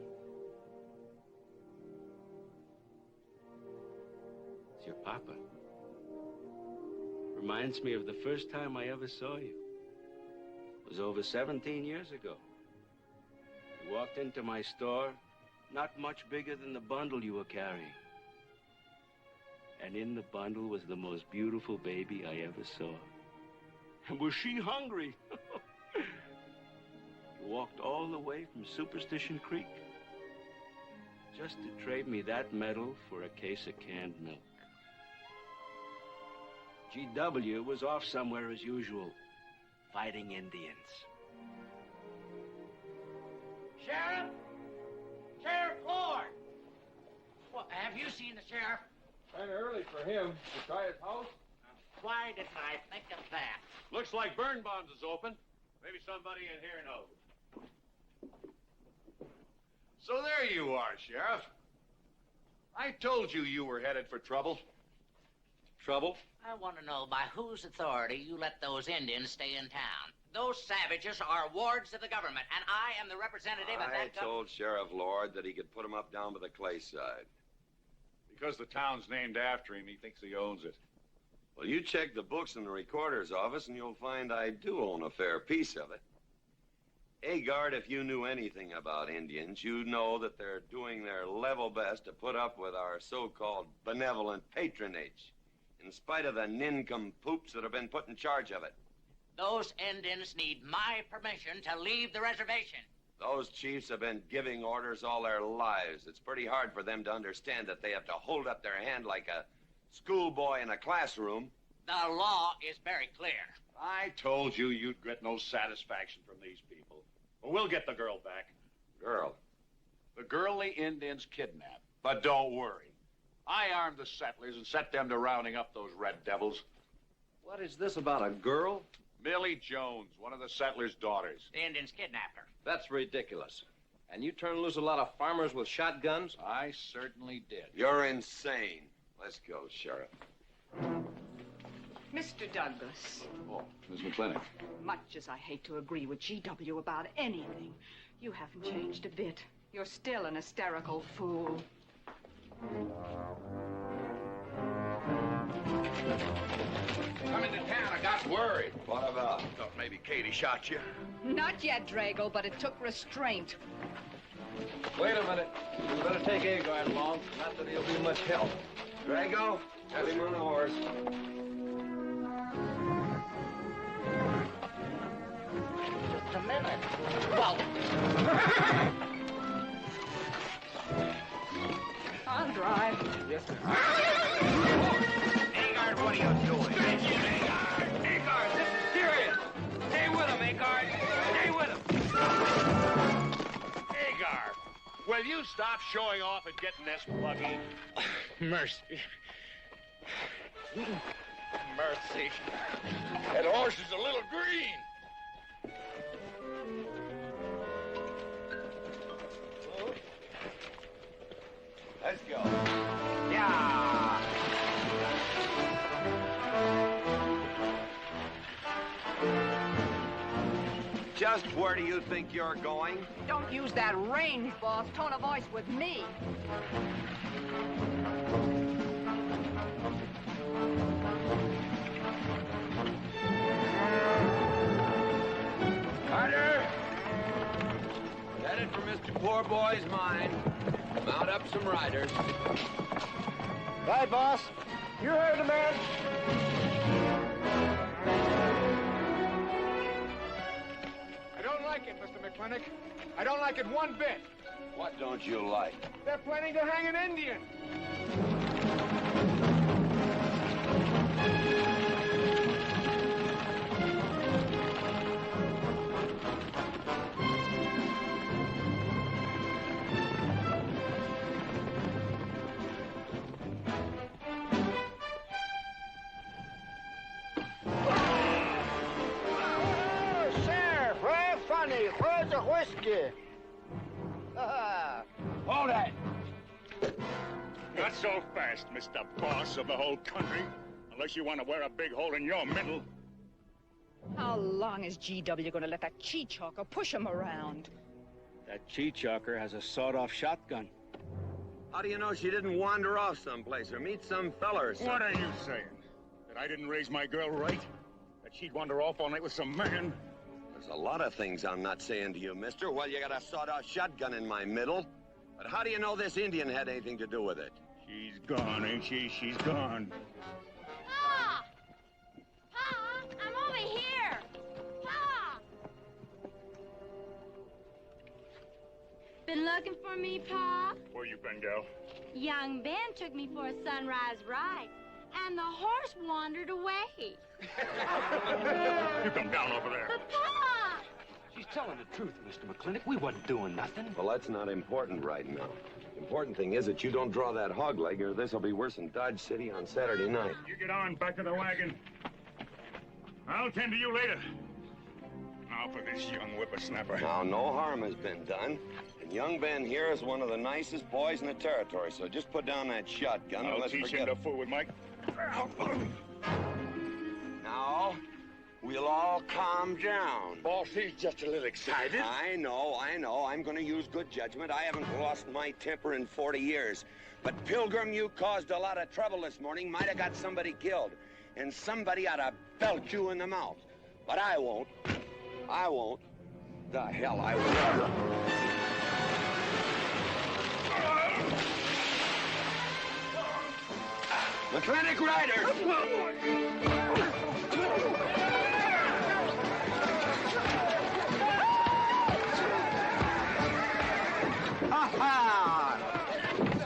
S12: It's your papa. Reminds me of the first time I ever saw you. It was over 17 years ago. You walked into my store, not much bigger than the bundle you were carrying. And in the bundle was the most beautiful baby I ever saw. And was she hungry? You walked all the way from Superstition Creek just to trade me that medal for a case of canned milk. GW was off somewhere as usual, fighting Indians.
S20: Sheriff! Sheriff Lord! Well, have you seen the sheriff?
S11: Kind of early for him. To try his house?
S20: Why didn't I think of that?
S9: Looks like Birnbaum's is open. Maybe somebody in here knows. So there you are, Sheriff. I told you you were headed for trouble.
S11: Trouble?
S20: I want to know by whose authority you let those Indians stay in town. Those savages are wards of the government, and I am the representative of that
S5: I told Sheriff Lord that he could put him up down by the clay side.
S9: Because the town's named after him, he thinks he owns it.
S5: Well, you check the books in the recorder's office, and you'll find I do own a fair piece of it. Agard, if you knew anything about Indians, you'd know that they're doing their level best to put up with our so-called benevolent patronage, in spite of the nincompoops that have been put in charge of it.
S20: Those Indians need my permission to leave the reservation.
S5: Those chiefs have been giving orders all their lives. It's pretty hard for them to understand that they have to hold up their hand like a schoolboy in a classroom.
S20: The law is very clear.
S9: I told you you'd get no satisfaction from these people. Well, we'll get the girl back.
S5: Girl?
S9: The girl the Indians kidnapped. But don't worry. I armed the settlers and set them to rounding up those red devils.
S17: What is this about a girl?
S9: Millie Jones, one of the settlers' daughters.
S20: The Indians kidnapped her.
S17: That's ridiculous. And you turn loose a lot of farmers with shotguns?
S9: I certainly did.
S5: You're insane. Let's go, Sheriff.
S14: Mr. Douglas,
S9: Oh, Miss McClintock.
S14: much as I hate to agree with GW about anything, you haven't changed a bit. You're still an hysterical fool.
S4: Come into town, I got worried.
S5: What about?
S4: Thought maybe Katie shot you.
S14: Not yet, Drago, but it took restraint.
S17: Wait a minute. You better take Agard along. Not that he'll be much help.
S5: Drago, have him on a horse.
S20: Just a minute. Well,
S14: I'll drive.
S17: Yes, sir.
S20: Agard, what are you doing?
S8: Agard, this is serious. Stay with him, Agard. Stay with him.
S9: Agar, will you stop showing off and getting this pluggy?
S8: Mercy. Mercy.
S4: That horse is a little green.
S5: Let's go.
S20: yeah.
S5: Just where do you think you're going?
S14: Don't use that range boss tone of voice with me.
S8: Carter! Headed for Mr. Poor Boy's mine. Mount up some riders.
S10: Right, boss. You heard the man.
S13: I don't like it, Mr. McClintock. I don't like it one bit.
S5: What don't you like?
S13: They're planning to hang an Indian.
S16: whiskey.
S7: Hold that. Not so fast, Mr. Boss of the whole country. Unless you want to wear a big hole in your middle.
S14: How long is GW going to let that cheechawker push him around?
S8: That cheechawker has a sawed-off shotgun.
S5: How do you know she didn't wander off someplace or meet some fella or something?
S7: What are you saying? That I didn't raise my girl right? That she'd wander off all night with some man?
S5: There's a lot of things I'm not saying to you, mister. Well, you got a sawed-off shotgun in my middle. But how do you know this Indian had anything to do with it?
S7: She's gone, ain't she? She's gone.
S6: Pa! Pa! I'm over here! Pa! Been looking for me, Pa?
S7: Where you been, gal?
S6: Young Ben took me for a sunrise ride, and the horse wandered away.
S7: You come down over there.
S6: But, Pa!
S12: She's telling the truth, Mr. McClintock. We wasn't doing nothing.
S5: Well, that's not important right now. The important thing is that you don't draw that hog leg, or this'll be worse than Dodge City on Saturday night.
S7: You get on back to the wagon. I'll tend to you later. Now for this young whippersnapper.
S5: Now, no harm has been done. And young Ben here is one of the nicest boys in the territory, so just put down that shotgun and
S7: I'll
S5: let's
S7: teach
S5: forget
S7: him to fool with Mike.
S5: Now, we'll all calm down.
S7: Boss, he's just a little excited.
S5: I know. I'm going to use good judgment. I haven't lost my temper in 40 years. But, Pilgrim, you caused a lot of trouble this morning. Might have got somebody killed. And somebody ought to belt you in the mouth. But I won't. I won't. The hell I won't. McLintock Rider!
S16: Ha-ha!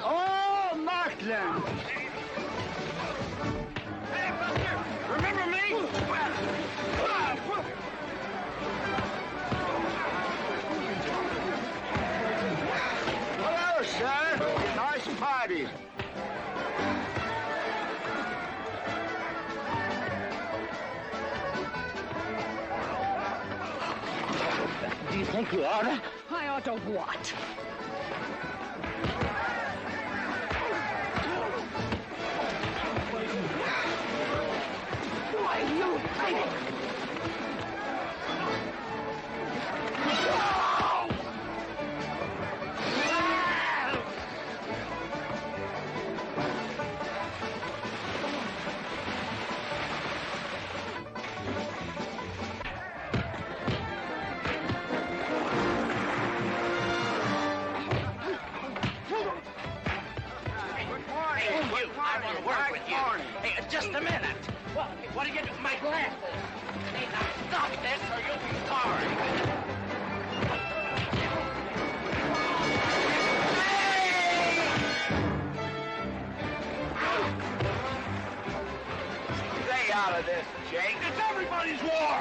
S16: Oh, Mclaglen!
S7: Hey, Buster! Remember me?
S16: Hello, sir. Nice party.
S19: Do you think you oughta?
S14: I ought to what? Why, you think?
S20: Just a minute. What are you doing? My glasses. Hey, now stop this or you'll be sorry.
S5: Stay out of this, Jake.
S7: It's everybody's war!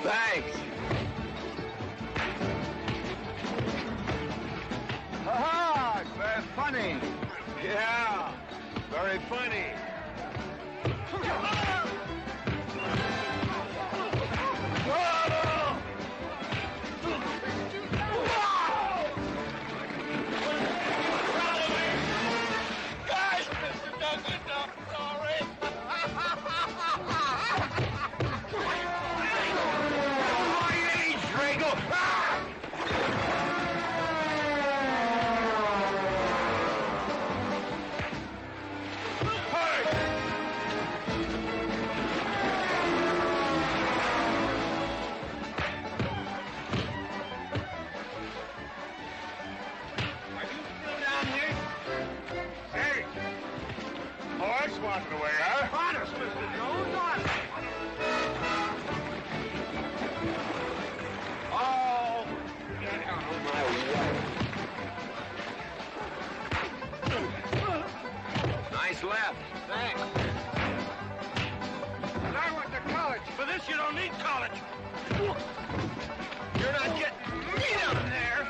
S5: Thanks.
S16: Ha-ha! Very funny.
S5: Yeah, very funny.
S7: Guys, Mr. Douglas, I'm sorry.
S9: half.
S8: Thanks. I went to college. For this, you don't need college. You're not getting me down there.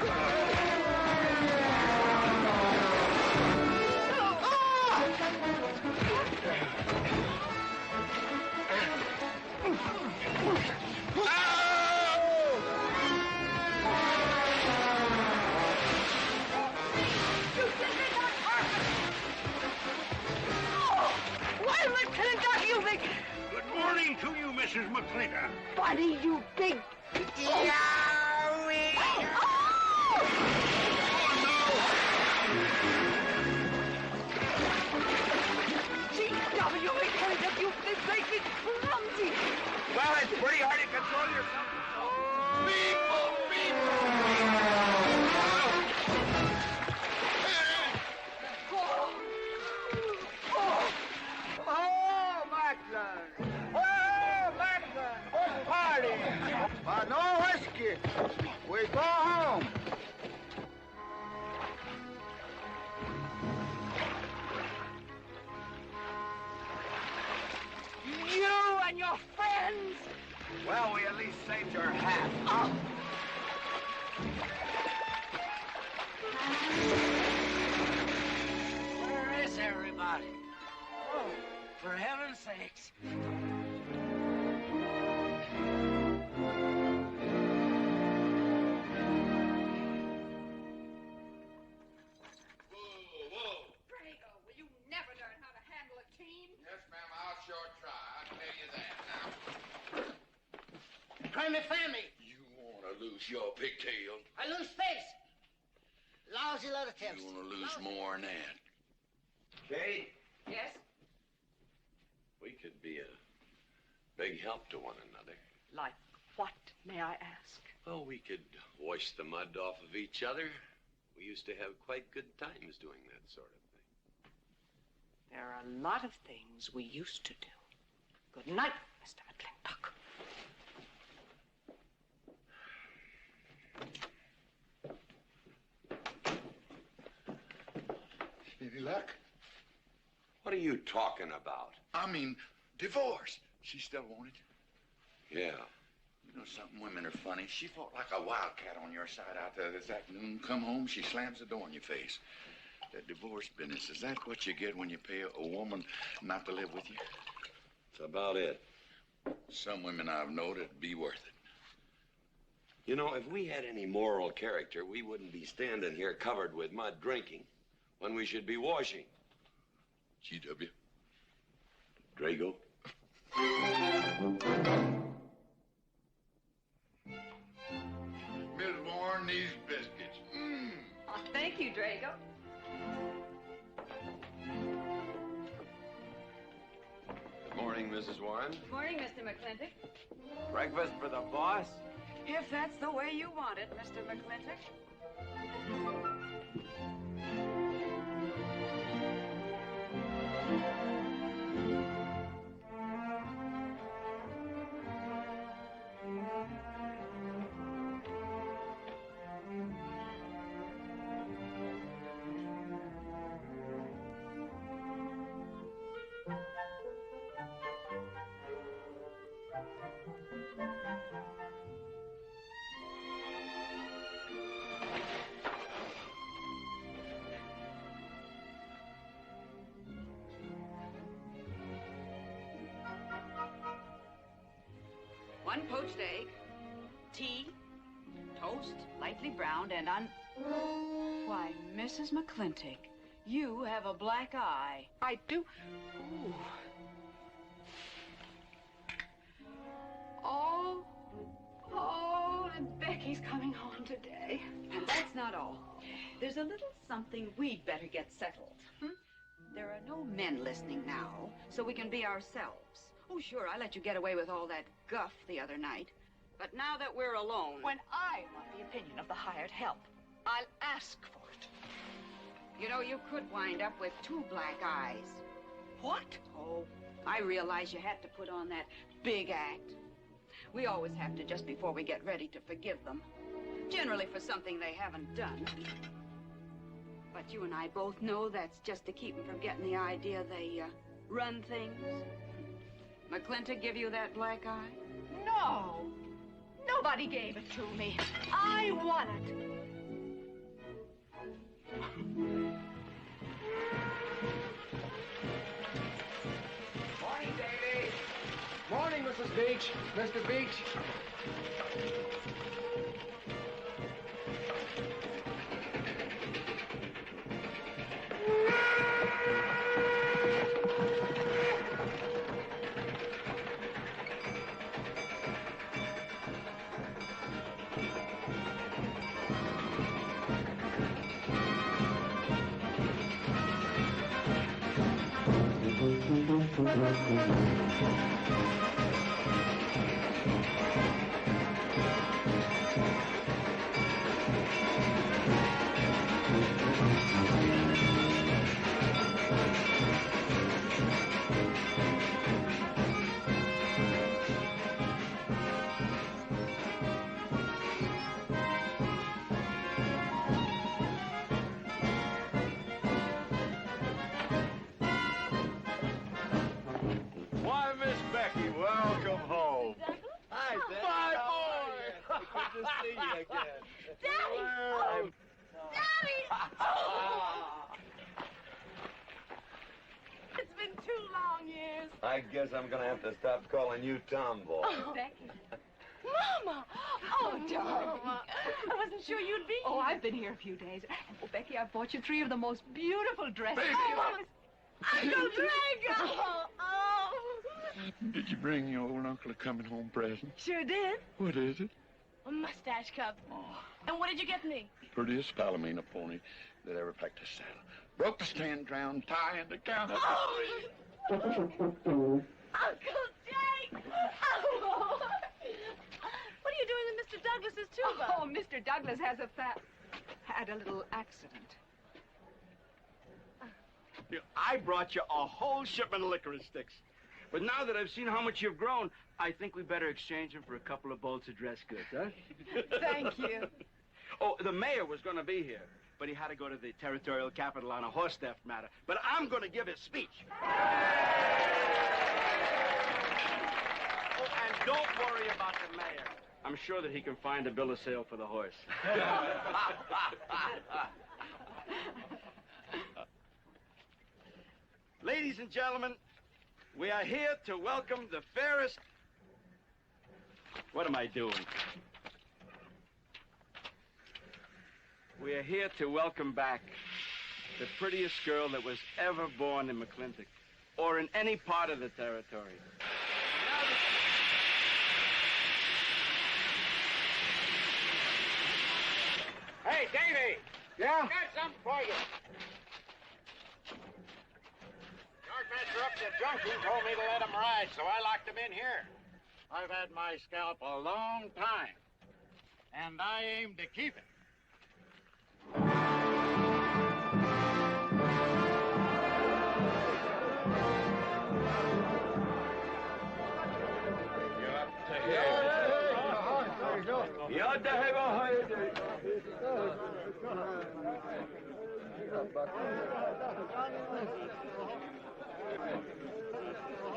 S14: Why, McClintock, you big...
S7: Good morning to you, Mrs. McLintock.
S14: Buddy, you big...
S7: Yowie!
S14: G.W. McClintock, you big big clumsy.
S7: Well, it's pretty hard to control yourself.
S16: Oh, Mclaglen! Oh, Mclaglen! Good party! But no whiskey. We go home.
S14: You and your friends.
S9: Well, we at least saved your hat.
S14: Oh.
S20: Where is everybody? Oh, for heaven's sakes.
S14: Drago, will you never learn how to handle a team?
S4: Yes, ma'am, I'll sure try. I'll tell you that now.
S19: Try me, family.
S4: You want to lose your pigtail?
S19: I lose face. Lousy lot of tips.
S4: You want to lose more than that.
S5: Kate,
S18: Yes?
S5: we could be a big help to one another.
S14: Like what, may I ask?
S5: Well, we could wash the mud off of each other. We used to have quite good times doing that sort of thing.
S14: There are a lot of things we used to do. Good night, Mr. McLintock.
S4: Any luck?
S5: What are you talking about?
S4: I mean, divorce. She still want it?
S5: Yeah.
S4: You know something, women are funny. She fought like a wildcat on your side out there this afternoon. Come home, she slams the door in your face. That divorce business, is that what you get when you pay a woman not to live with you?
S5: That's about it.
S4: Some women I've known it'd be worth it.
S5: You know, if we had any moral character, we wouldn't be standing here covered with mud drinking when we should be washing.
S4: G.W.
S5: Drago.
S4: Miss Warren, these biscuits. Mmm.
S18: Oh, thank you, Drago.
S5: Good morning, Mrs. Warren.
S18: Good morning, Mr. McClintock.
S5: Breakfast for the boss?
S18: If that's the way you want it, Mr. McClintock. One poached egg, tea, toast, lightly browned, and Why, Mrs. McClintock, you have a black eye.
S14: I do. Ooh. Oh, and Becky's coming home today.
S18: And that's not all. There's a little something we'd better get settled. There are no men listening now, so we can be ourselves. Oh, sure, I let you get away with all that guff the other night. But now that we're alone...
S14: When I want the opinion of the hired help, I'll ask for it.
S18: You know, you could wind up with 2 black eyes.
S14: What?
S18: Oh, I realize you had to put on that big act. We always have to just before we get ready to forgive them. Generally for something they haven't done. But you and I both know that's just to keep them from getting the idea they run things. McLintock give you that black eye?
S14: No. Nobody gave it to me. I won it.
S13: Morning, Davy. Morning, Mrs. Beach. Mr. Beach.
S9: Why, Miss Becky, welcome home.
S16: Hi, Dad.
S9: My boy!
S16: Good to see you again.
S6: Daddy!
S16: Well,
S6: Daddy! Oh. It's been 2 long years.
S5: I guess I'm gonna have to stop calling you Tomboy.
S6: Oh, Becky. Mama! Oh, darling. I wasn't sure you'd be here.
S14: Oh, I've been here a few days. And, oh, Becky, I've bought you 3 of the most beautiful dresses.
S6: Uncle Drake! Oh, oh.
S4: Did you bring your old uncle a coming home present?
S6: Sure did.
S4: What is it?
S6: A mustache cup. And what did you get me?
S4: Prettiest Palomino pony that ever packed a saddle. Broke the stand, drowned, tie in the counter.
S6: Oh. Uncle Jake! Oh. What are you doing in Mr. Douglas's tuba?
S14: Oh, Mr. Douglas has had a little accident.
S10: I brought you a whole shipment of licorice sticks. But now that I've seen how much you've grown, I think we better exchange them for a couple of bolts of dress goods, huh?
S14: Thank you.
S10: Oh, the mayor was going to be here, but he had to go to the territorial capital on a horse theft matter. But I'm going to give his speech. Oh, and don't worry about the mayor. I'm sure that he can find a bill of sale for the horse. Ladies and gentlemen, we are here to welcome the fairest... What am I doing? We are here to welcome back the prettiest girl that was ever born in McLintock, or in any part of the territory.
S9: Hey, Davy!
S13: Yeah?
S9: Got something for you. Our master up at the junction told me to let him ride, so I locked him in here. I've had my scalp a long time, and I aim to keep it.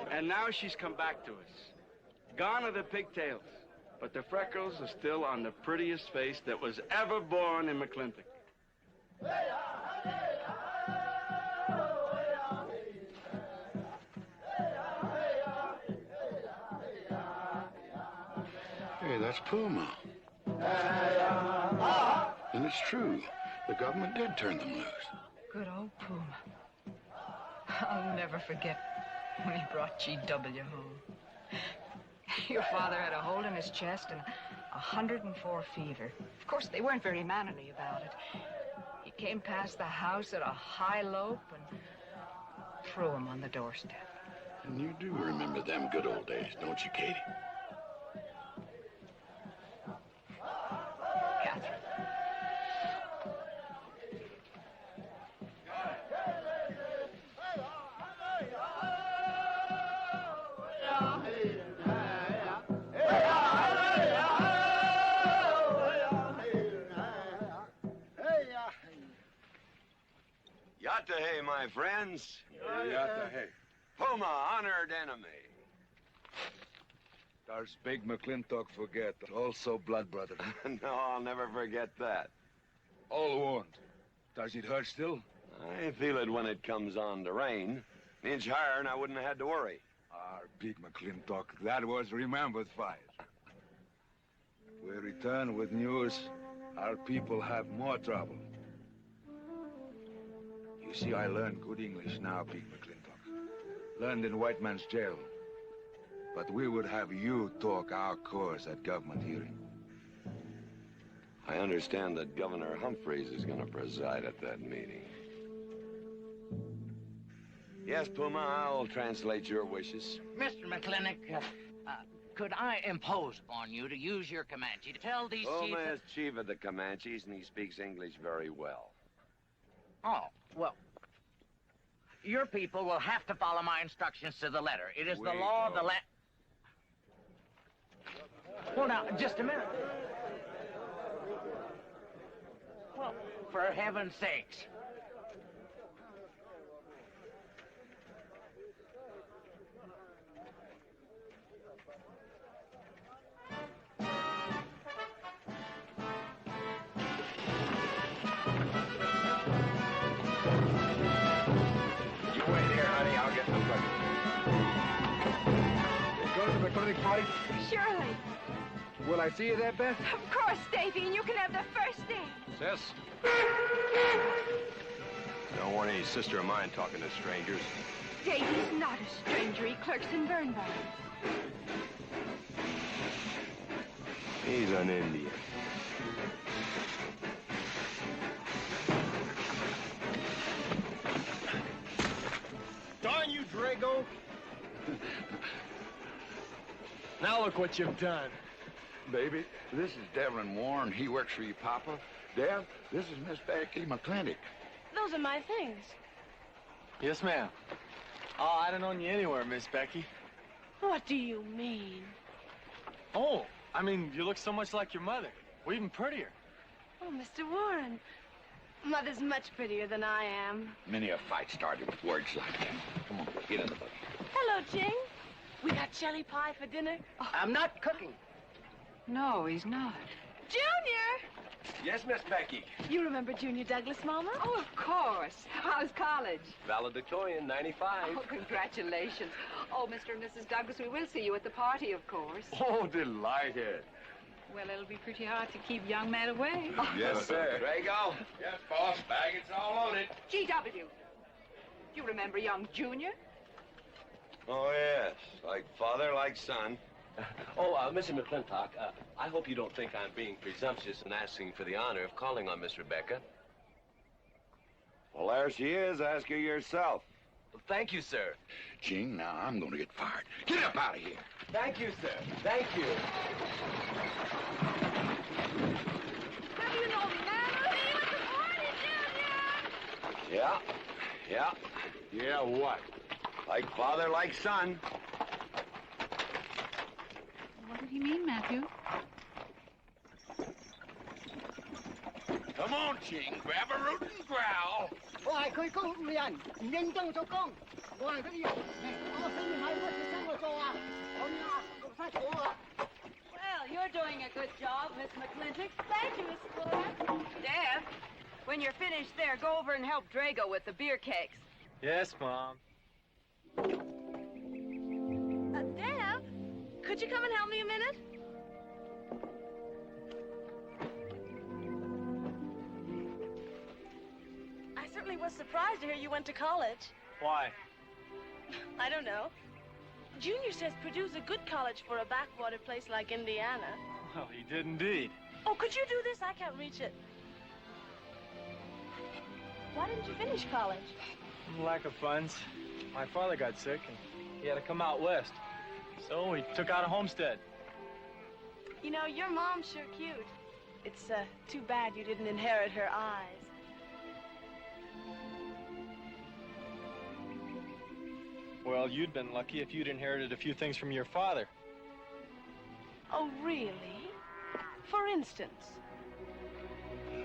S10: And now she's come back to us. Gone are the pigtails, but the freckles are still on the prettiest face that was ever born in McLintock.
S4: Hey, that's Puma. And it's true. The government did turn them loose.
S14: Good old Puma. I'll never forget when he brought GW home. Your father had a hole in his chest and 104 fever. Of course, they weren't very mannerly about it. He came past the house at a high lope and threw him on the doorstep.
S4: And you do remember them good old days, don't you, Katie?
S14: Catherine.
S5: Yatahe, my friends.
S21: Yatahe.
S5: Puma, honored enemy.
S21: Does big McLintock forget, also blood brother?
S5: No, I'll never forget that.
S21: All wound. Does it hurt still?
S5: I feel it when it comes on to rain. An inch higher and I wouldn't have had to worry.
S21: Our big McLintock, that was remembered fight. We return with news. Our people have more trouble. You see, I learned good English now, big McLintock. Learned in white man's jail. But we would have you talk our cause at government hearing.
S5: I understand that Governor Humphreys is going to preside at that meeting. Yes, Puma, I'll translate your wishes.
S20: Mr. McClintock, could I impose upon you to use your Comanche to tell these chiefs...
S5: Puma is chief of the Comanches, and he speaks English very well.
S20: Oh, well, your people will have to follow my instructions to the letter. It is the law of the land... Well, now, just a minute. Well, for heaven's sakes.
S21: You wait here, honey. I'll get the bucket. You go to the clinic party?
S14: Surely.
S21: Will I see you there, Beth?
S14: Of course, Davy, and you can have the first day.
S5: Sis? Don't want any sister of mine talking to strangers.
S14: Davy's not a stranger. He clerks in burn barns.
S5: He's an Indian.
S15: Darn you, Drago! Now look what you've done.
S4: Baby, this is Devlin Warren. He works for your papa. Dev, this is Miss Becky McClintock.
S6: Those are my things.
S15: Yes, ma'am. Oh, I don't own you anywhere, Miss Becky.
S6: What do you mean?
S15: Oh, I mean, you look so much like your mother. Well, even prettier.
S6: Oh, Mr. Warren. Mother's much prettier tan I am.
S4: Many a fight started with words like that. Come on, get in the boat.
S6: Hello, Ching. We got chili pie for dinner.
S19: Oh, I'm not cooking.
S14: No, he's not.
S6: Junior!
S15: Yes, Miss Becky.
S6: You remember Junior Douglas, Mama?
S14: Oh, of course. How's college?
S15: Valedictorian, 95.
S14: Oh, congratulations. Oh, Mr. and Mrs. Douglas, we will see you at the party, of course.
S21: Oh, delighted.
S14: Well, it'll be pretty hard to keep young men away.
S21: Yes, sir.
S5: Drago?
S4: Yes, boss. Baggage all loaded.
S14: G.W. You remember young Junior?
S5: Oh, yes. Like father, like son.
S22: Mr. McLintock, I hope you don't think I'm being presumptuous in asking for the honor of calling on Miss Rebecca.
S5: Well, there she is. Ask her yourself.
S22: Thank you, sir.
S4: Ching, now I'm going to get fired. Get up out of here.
S22: Thank you, sir. Thank you.
S6: Have you no manners? See you at the party, Junior!
S5: Yeah. Yeah.
S21: Yeah, what?
S5: Like father, like son.
S14: What did he mean, Matthew?
S4: Come on, Ching. Grab a root and growl.
S18: Well, you're doing a good job, Miss McClintock. Thank you, Miss Flora. Deb, when you're finished there, go over and help Drago with the beer cakes.
S15: Yes, Mom.
S6: Deb, could you come and help me a minute? I certainly was surprised to hear you went to college.
S15: Why?
S6: I don't know. Junior says Purdue's a good college for a backwater place like Indiana.
S15: Well, he did indeed.
S6: Oh, could you do this? I can't reach it. Why didn't you finish college?
S15: Lack of funds. My father got sick, and he had to come out west. So he took out a homestead.
S6: You know, your mom's sure cute. It's too bad you didn't inherit her eyes.
S15: Well, you'd been lucky if you'd inherited a few things from your father.
S6: Oh, really? For instance?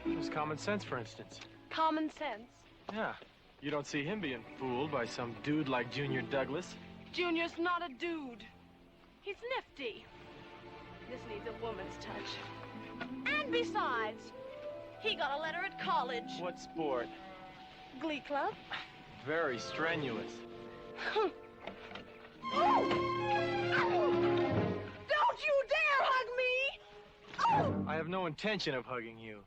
S15: It was common sense, for instance.
S6: Common sense.
S15: Yeah. You don't see him being fooled by some dude like Junior Douglas.
S6: Junior's not a dude. He's nifty. This needs a woman's touch. And besides, he got a letter at college.
S15: What sport?
S6: Glee club.
S15: Very strenuous.
S6: Don't you dare hug me!
S15: I have no intention of hugging you.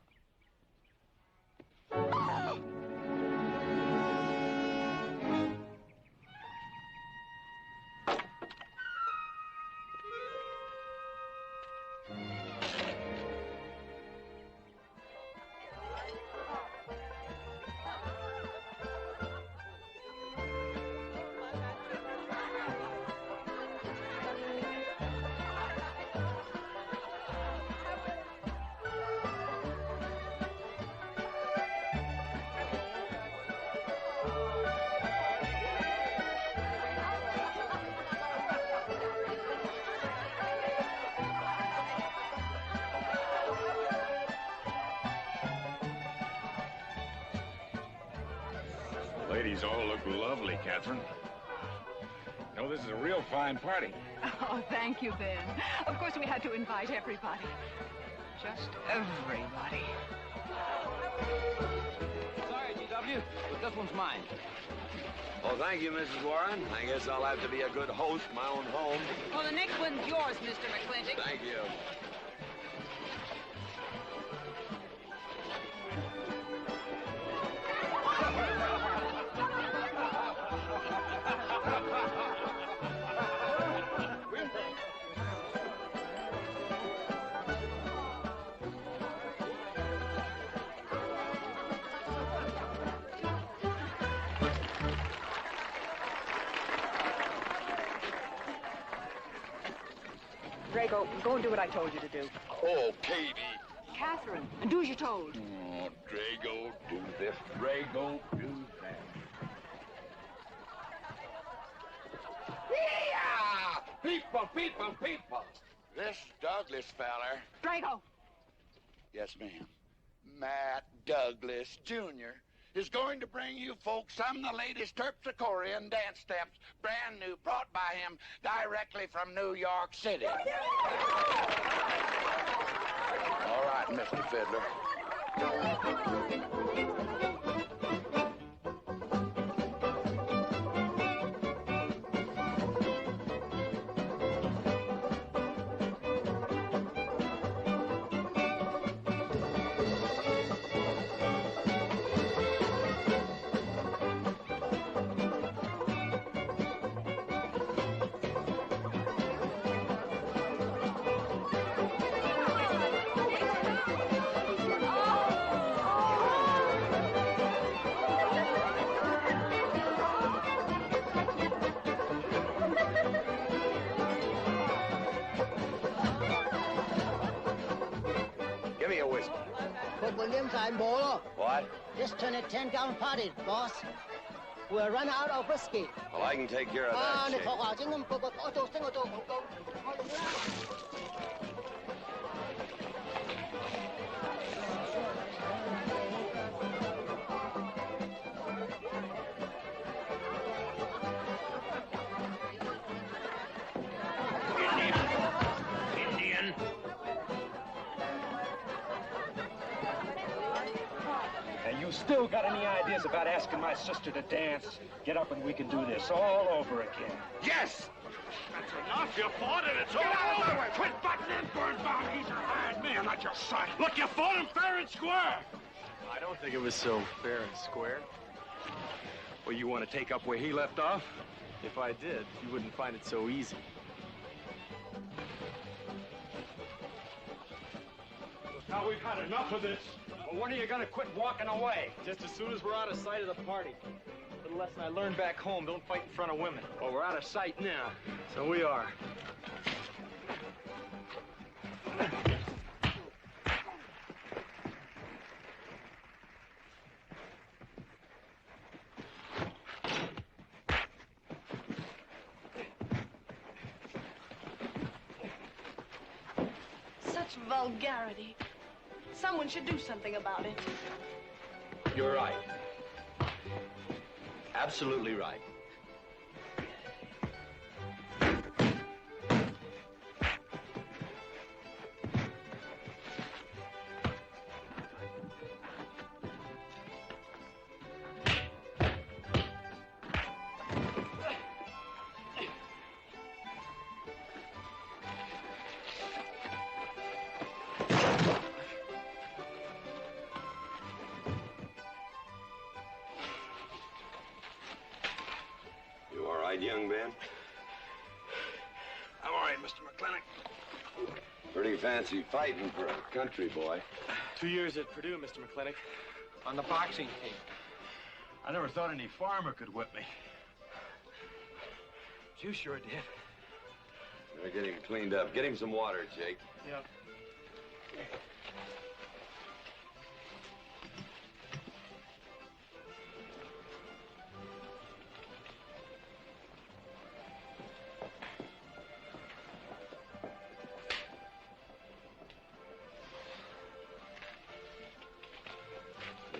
S9: Ladies all look lovely, Catherine. You know, this is a real fine party.
S14: Oh, thank you, Ben. Of course, we had to invite everybody. Just everybody.
S5: Sorry, GW, but this one's mine. Well, thank you, Mrs. Warren. I guess I'll have to be a good host in my own home.
S18: Well, the next one's yours, Mr. McClintock.
S5: Thank you.
S14: Drago, go and do what I told you to do.
S4: Oh, Katie.
S14: Catherine, and do as you're told.
S4: Oh, Drago, do this. Drago, do that. Yeah! People, people, people. This Douglas feller.
S14: Drago!
S4: Yes, ma'am. Matt Douglas, Jr. is going to bring you folks some of the latest terpsichorean dance steps, brand new, brought by him directly from New York City. All right, Mr. Fiddler.
S5: Give me a whiskey.
S19: Put Williams on board.
S5: What?
S19: Just turn a 10-gallon party, boss. We'll run out of whiskey.
S5: Well, I can take care of that, Shane.
S7: Indian.
S1: And you still got any ideas about asking my sister to dance? Get up and we can do this all over again.
S7: Yes! That's enough. You fought it. It's all over. Quit butting in, Birnbaum. He's a hired man, not your son. Look, you fought him fair and square.
S15: I don't think it was so fair and square.
S1: Well, you want to take up where he left off?
S15: If I did, you wouldn't find it so easy.
S1: Now we've had enough of this. Well, when are you going to quit walking away?
S15: Just as soon as we're out of sight of the party. The lesson I learned back home, don't fight in front of women.
S1: Well, we're out of sight now.
S15: So we are.
S6: Such vulgarity. Someone should do something about it.
S1: You're right.
S17: Absolutely right.
S5: Young man?
S7: I'm all right, Mr. McLintock.
S5: Pretty fancy fighting for a country boy.
S15: 2 years at Purdue, Mr. McLintock, on the boxing team.
S1: I never thought any farmer could whip me.
S15: You sure did.
S5: Better get him cleaned up. Get him some water, Jake.
S15: Yep.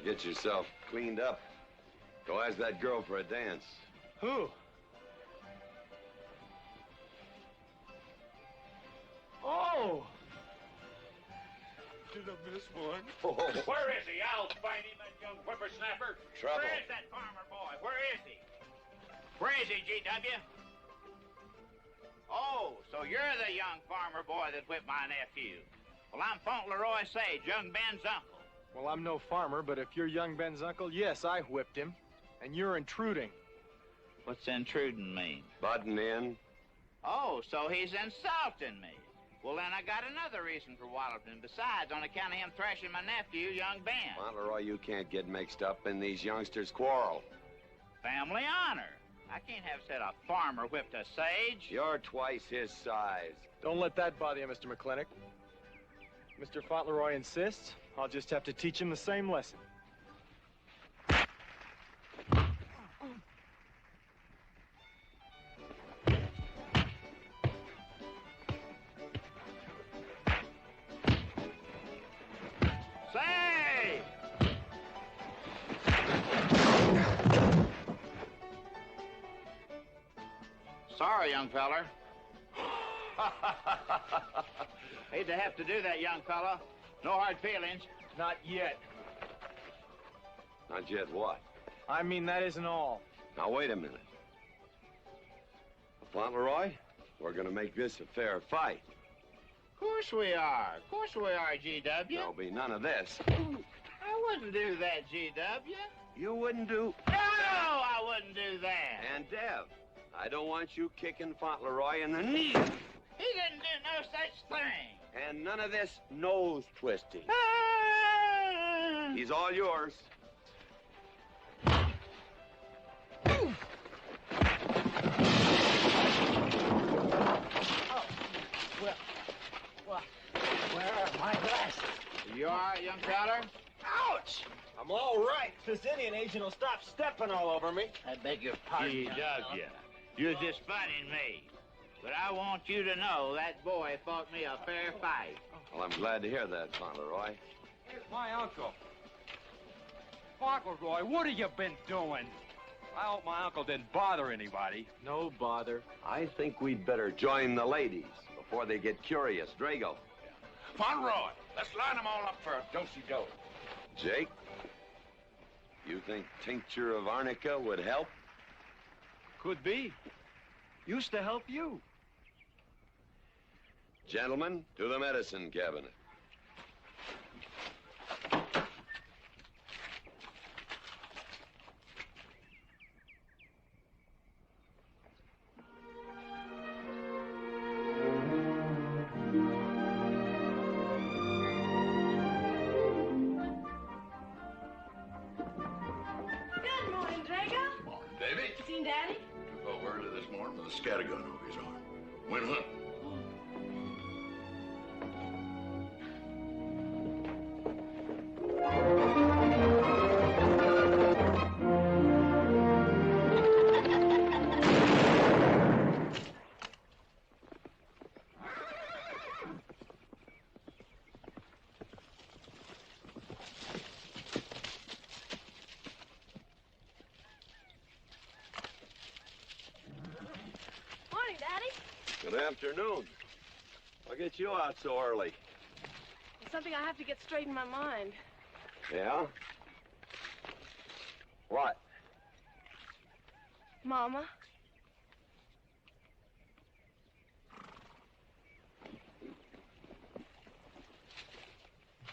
S5: Get yourself cleaned up. Go ask that girl for a dance.
S15: Who? Oh! Did I miss one?
S9: Oh. Where is he? I'll find him, that young whippersnapper.
S5: Trouble.
S9: Where is that farmer boy? Where is he? Where is he, G.W.? Oh, so you're the young farmer boy that whipped my nephew. Well, I'm Fauntleroy Sage, young Ben's uncle.
S15: Well, I'm no farmer, but if you're young Ben's uncle, yes, I whipped him. And you're intruding.
S9: What's intruding mean?
S5: Butting in.
S9: Oh, so he's insulting me. Well, then I got another reason for walloping him. Besides, on account of him thrashing my nephew, young Ben.
S5: Fauntleroy, you can't get mixed up in these youngsters' quarrel.
S9: Family honor. I can't have said a farmer whipped a sage.
S5: You're twice his size.
S15: Don't let that bother you, Mr. McLintock. Mr. Fauntleroy insists. I'll just have to teach him the same lesson.
S9: Say! Sorry, young feller. Hate to have to do that, young fella. No hard feelings.
S15: Not yet.
S5: Not yet what?
S15: I mean, that isn't all.
S5: Now, wait a minute. Fauntleroy, we're gonna make this a fair fight.
S9: Of course we are. Of course we are, G.W.
S5: There'll be none of this.
S9: I wouldn't do that, G.W.
S5: You wouldn't do...
S9: No, I wouldn't do that.
S5: And Dev, I don't want you kicking Fauntleroy in the knee.
S9: He didn't do no such thing.
S5: And none of this nose twisting. He's all yours.
S19: Well, where are my glasses?
S9: You all right, young feller?
S15: Ouch! I'm all right. This Indian agent will stop stepping all over me.
S9: I beg your pardon. G.W. You're just funning me. But I want you to know that boy fought me a fair fight.
S5: Well, I'm glad to hear that, Fauntleroy.
S2: Here's my uncle. Fauntleroy, what have you been doing? I hope my uncle didn't bother anybody.
S15: No bother.
S5: I think we'd better join the ladies before they get curious. Drago.
S4: Fauntleroy, let's line them all up for a do-si-do.
S5: Jake, you think tincture of arnica would help?
S2: Could be. Used to help you.
S5: Gentlemen, to the medicine cabinet.
S6: Good morning, Drago.
S4: Morning, baby.
S6: Seen Daddy?
S4: Took a word this morning with a scattergun over his arm. Went hunting.
S5: Good afternoon. What gets you out so early?
S6: It's something I have to get straight in my mind.
S5: Yeah? What?
S6: Mama?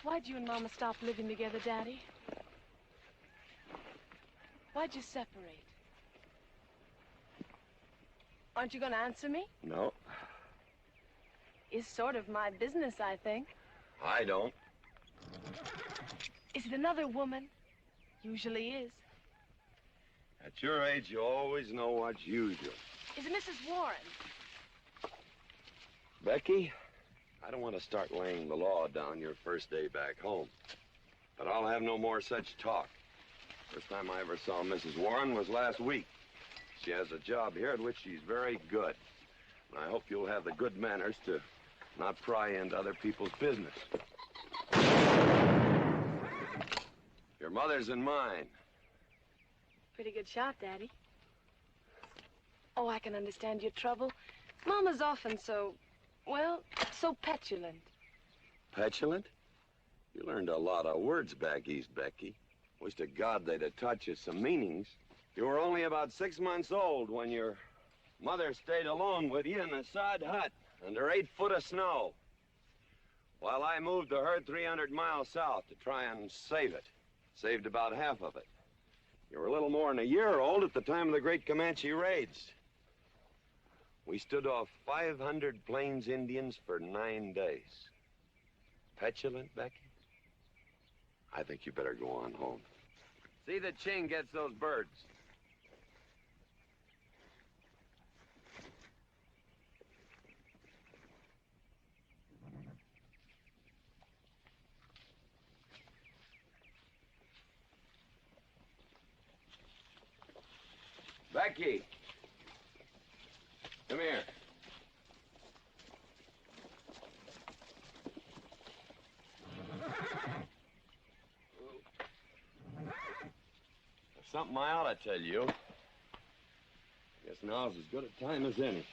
S6: Why'd you and Mama stop living together, Daddy? Why'd you separate? Aren't you going to answer me?
S5: No,
S6: It's sort of my business, I think.
S5: I don't.
S6: Is it another woman? Usually is.
S5: At your age, you always know what's usual.
S6: Is it Mrs. Warren?
S5: Becky, I don't want to start laying the law down your first day back home. But I'll have no more such talk. First time I ever saw Mrs. Warren was last week. She has a job here at which she's very good. And I hope you'll have the good manners to not pry into other people's business. Your mother's and mine.
S6: Pretty good shot, Daddy. Oh, I can understand your trouble. Mama's often so, well, so petulant.
S5: Petulant? You learned a lot of words back east, Becky. Wish to God they'd have taught you some meanings. You were only about 6 months old when your mother stayed alone with you in a sod hut under 8 foot of snow, while I moved the herd 300 miles south to try and save it. Saved about half of it. You were a little more than a year old at the time of the great Comanche raids. We stood off 500 Plains Indians for 9 days. Petulant, Becky? I think you better go on home. See that Ching gets those birds. Becky! Come here. There's something I ought to tell you. Guess now's as good a time as any.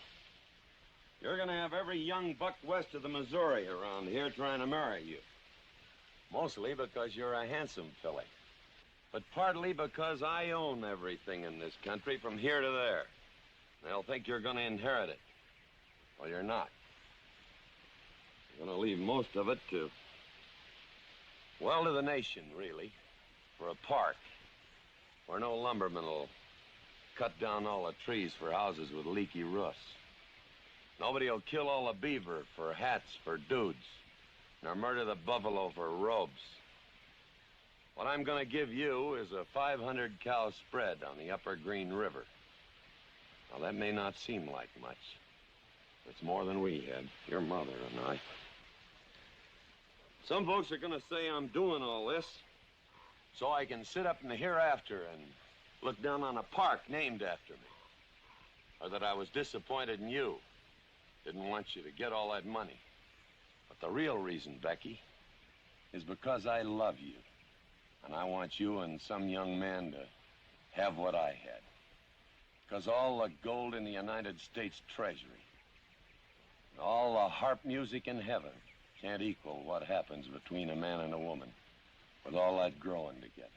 S5: You're gonna have every young buck west of the Missouri around here trying to marry you. Mostly because you're a handsome filly. But partly because I own everything in this country from here to there. They'll think you're gonna inherit it. Well, you're not. You're gonna leave most of it to, well, to the nation, really. For a park where no lumberman will cut down all the trees for houses with leaky roofs. Nobody will kill all the beaver for hats for dudes, nor murder the buffalo for robes. What I'm gonna give you is a 500-cow spread on the upper Green River. Now, that may not seem like much. It's more than we had, your mother and I. Some folks are gonna say I'm doing all this so I can sit up in the hereafter and look down on a park named after me. Or that I was disappointed in you. Didn't want you to get all that money. But the real reason, Becky, is because I love you. And I want you and some young man to have what I had. Because all the gold in the United States Treasury, and all the harp music in heaven can't equal what happens between a man and a woman with all that growing together.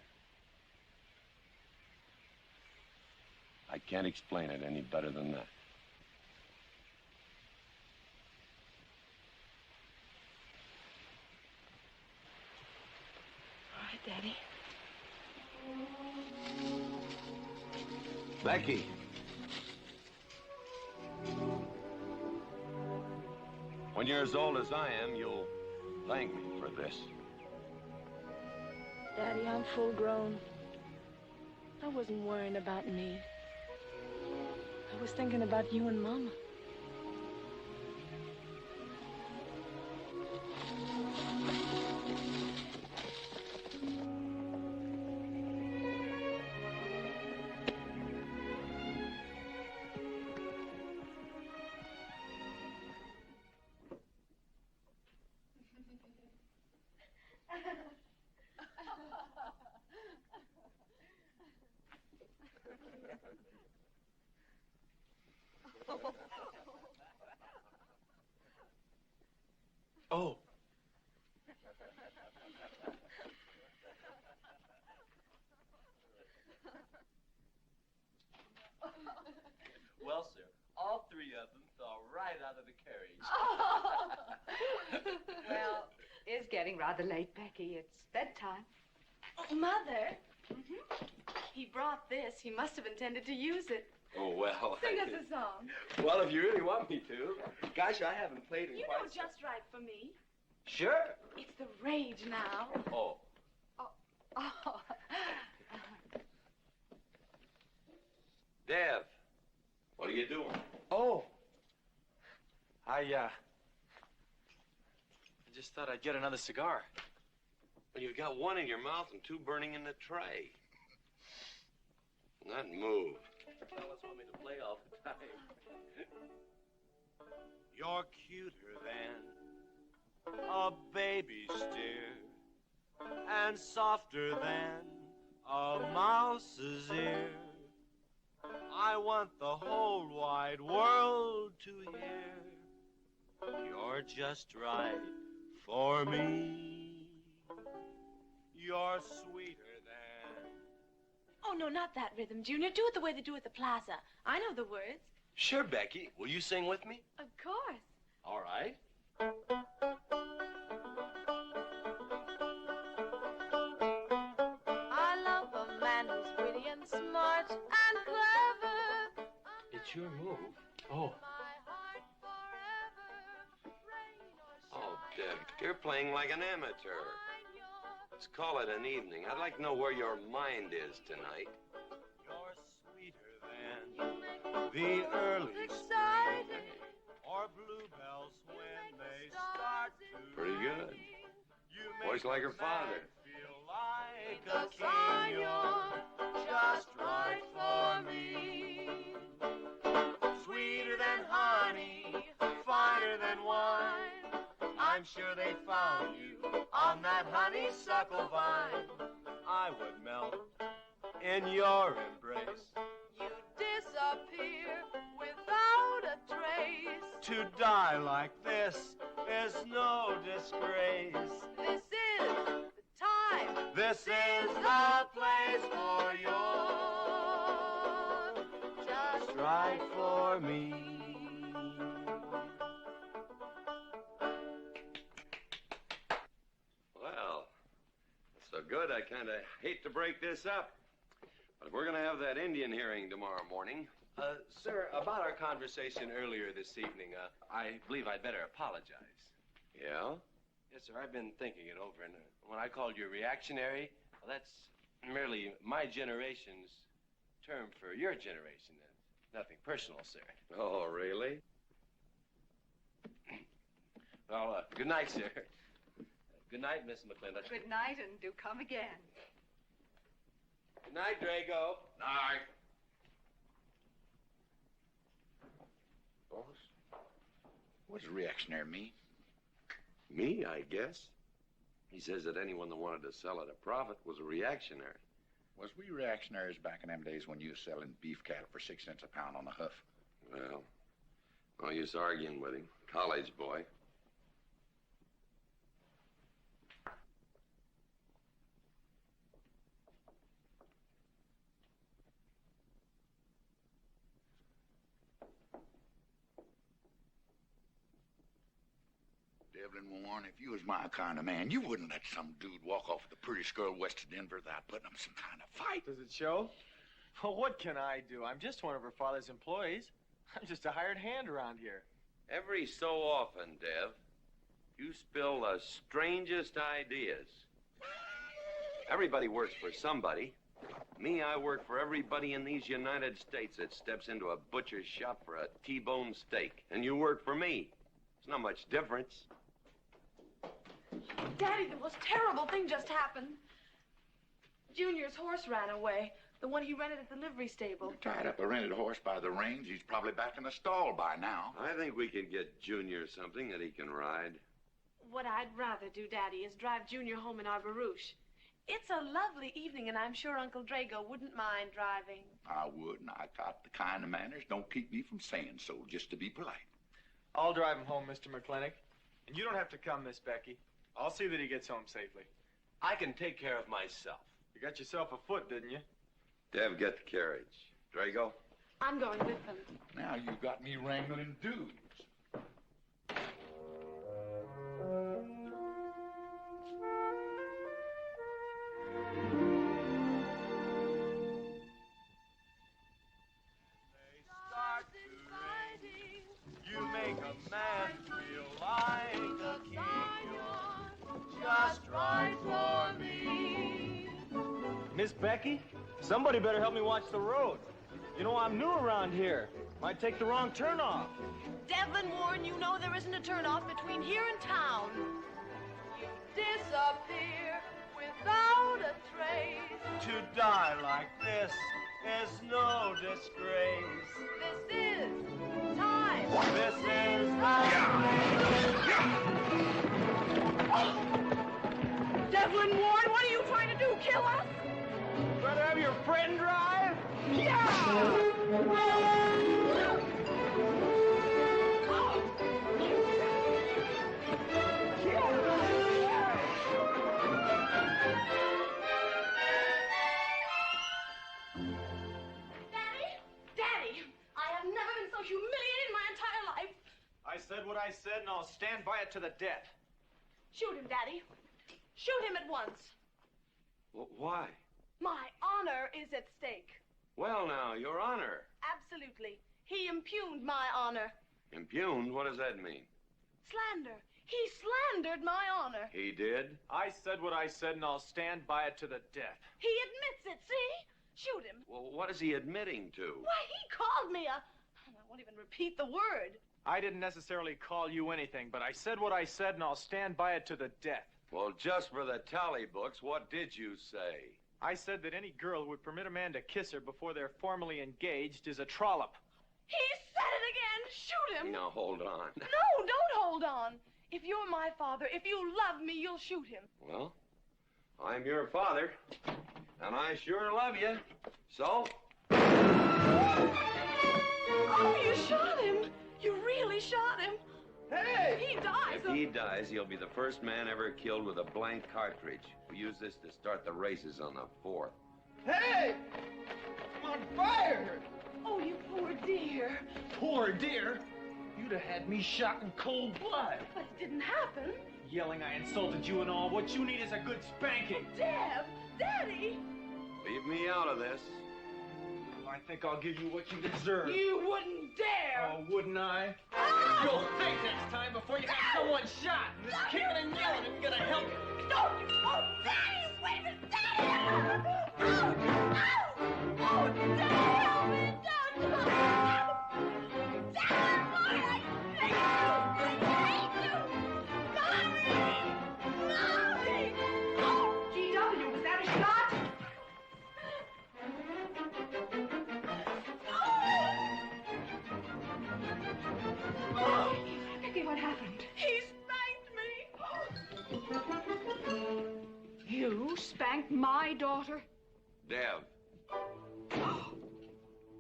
S5: I can't explain it any better than that.
S6: All right, Daddy.
S5: Becky. When you're as old as I am, you'll thank me for this.
S6: Daddy, I'm full grown. I wasn't worrying about me. I was thinking about you and Mama.
S15: Oh.
S22: Well, sir, all three of them fell right out of the carriage.
S14: Well, it's getting rather late, Becky. It's bedtime.
S6: Oh, Mother. He brought this. He must have intended to use it.
S22: Oh, well.
S6: Sing us a song.
S22: Well, if you really want me to. Gosh, I haven't played in
S6: You
S22: quite
S6: know just right for me.
S22: Sure.
S6: It's the rage now.
S22: Oh.
S14: Oh.
S22: Dev, what are you doing?
S15: Oh. I just thought I'd get another cigar.
S22: Well, you've got one in your mouth and two burning in the tray. Not move. Fellas want me to play all the time.
S7: You're cuter than a baby's dear, and softer than a mouse's ear. I want the whole wide world to hear. You're just right for me. You're sweeter than...
S6: Oh, no, not that rhythm, Junior. Do it the way they do at the plaza. I know the words.
S22: Sure, Becky. Will you sing with me?
S6: Of course.
S22: All right.
S6: I love a man who's witty and smart and clever.
S15: It's your move. Oh.
S22: Oh, Deb, you're playing like an amateur. Let's call it an evening. I'd like to know where your mind is tonight.
S7: You're sweeter than the early
S6: spring,
S7: or bluebells when they start to
S22: Pretty good.
S7: ring.
S22: Voice like her father.
S7: Feel like a king. You're just right for me. Sweeter than honey, finer than wine. I'm sure they found you on that honeysuckle vine. I would melt in your embrace.
S6: You disappear without a trace.
S7: To die like this is no disgrace.
S6: This is the time.
S7: This is the place for you. Just right for me.
S22: Well, so good, I kind of hate to break this up. But we're going to have that Indian hearing tomorrow morning. Sir, about our conversation earlier this evening, I believe I'd better apologize. Yeah? Yes, sir, I've been thinking it over, and when I called you reactionary, well, that's merely my generation's term for your generation. Nothing personal, sir. Oh, really? Well, good night, sir. Good night, Miss McLintock.
S14: Good night, and do come again.
S22: Good night, Drago. Night.
S4: Boss, what does reactionary mean?
S22: Me, I guess. He says that anyone that wanted to sell at a profit was a reactionary.
S4: Was we reactionaries back in them days when you was selling beef cattle for 6 cents a pound on the hoof?
S22: Well, no use arguing with him. College boy.
S4: Devlin Warren, if you was my kind of man, you wouldn't let some dude walk off with the prettiest girl west of Denver without putting up some kind of fight.
S15: Does it show? Well, what can I do? I'm just one of her father's employees. I'm just a hired hand around here.
S22: Every so often, Dev, you spill the strangest ideas. Everybody works for somebody. Me, I work for everybody in these United States that steps into a butcher's shop for a T-bone steak. And you work for me. There's not much difference.
S6: Daddy, the most terrible thing just happened. Junior's horse ran away. The one he rented at the livery stable.
S4: Tied up a rented horse by the reins. He's probably back in the stall by now.
S22: I think we could get Junior something that he can ride.
S6: What I'd rather do, Daddy, is drive Junior home in our barouche. It's a lovely evening, and I'm sure Uncle Drago wouldn't mind driving.
S4: I would, and I got the kind of manners don't keep me from saying so, just to be polite.
S15: I'll drive him home, Mr. McClintock. And you don't have to come, Miss Becky. I'll see that he gets home safely.
S22: I can take care of myself.
S15: You got yourself a foot, didn't you?
S5: Dev, get the carriage. Drago?
S6: I'm going with them.
S4: Now you got me wrangling dudes.
S7: You make a man feel like a king. Just right for me.
S15: Miss Becky, somebody better help me watch the road. You know, I'm new around here. Might take the wrong turn off.
S6: Devlin Warren, you know there isn't a turnoff between here and town. You disappear without a trace.
S7: To die like this is no disgrace.
S6: This is time.
S7: This is
S6: Devlin Warren, what are you trying to do? Kill us?
S7: Rather have your friend drive? Yeah!
S15: I said what I said, and I'll stand by it to the death.
S6: Shoot him, Daddy. Shoot him at once.
S22: Why?
S6: My honor is at stake.
S22: Well, now, Your Honor.
S6: Absolutely. He impugned my honor.
S22: Impugned? What does that mean?
S6: Slander. He slandered my honor.
S22: He did?
S15: I said what I said, and I'll stand by it to the death.
S6: He admits it, see? Shoot him.
S22: Well, what is he admitting to?
S6: Why, he called me a... I won't even repeat the word.
S15: I didn't necessarily call you anything, but I said what I said, and I'll stand by it to the death.
S22: Well, just for the tally books, what did you say?
S15: I said that any girl who would permit a man to kiss her before they're formally engaged is a trollop.
S6: He said it again. Shoot him.
S22: Now, hold on.
S6: No, don't hold on. If you're my father, if you love me, you'll shoot him.
S22: Well, I'm your father, and I sure love you. So?
S6: Oh, you shot him. You really shot him.
S7: Hey!
S6: He dies.
S22: If he dies, he'll be the first man ever killed with a blank cartridge. We use this to start the races on the 4th.
S7: Hey! I'm on fire!
S6: Oh, you poor dear.
S15: Poor dear? You'd have had me shot in cold blood.
S6: But it didn't happen.
S15: Yelling I insulted you and all. What you need is a good spanking.
S6: Dev! Daddy!
S22: Leave me out of this.
S15: I think I'll give you what you deserve.
S6: You wouldn't dare!
S15: Oh, wouldn't I? You'll think next time before you have someone shot. And this kicking and yelling isn't gonna help you.
S6: Don't! Oh, Daddy! Wait a minute! Daddy! Oh! Oh! Oh, Daddy! Help me! Don't! Daddy! Lord, I hate you! Maureen! Oh!
S14: G.W., was that a shot? Becky, what happened?
S6: He spanked me!
S14: You spanked my daughter?
S22: Dev.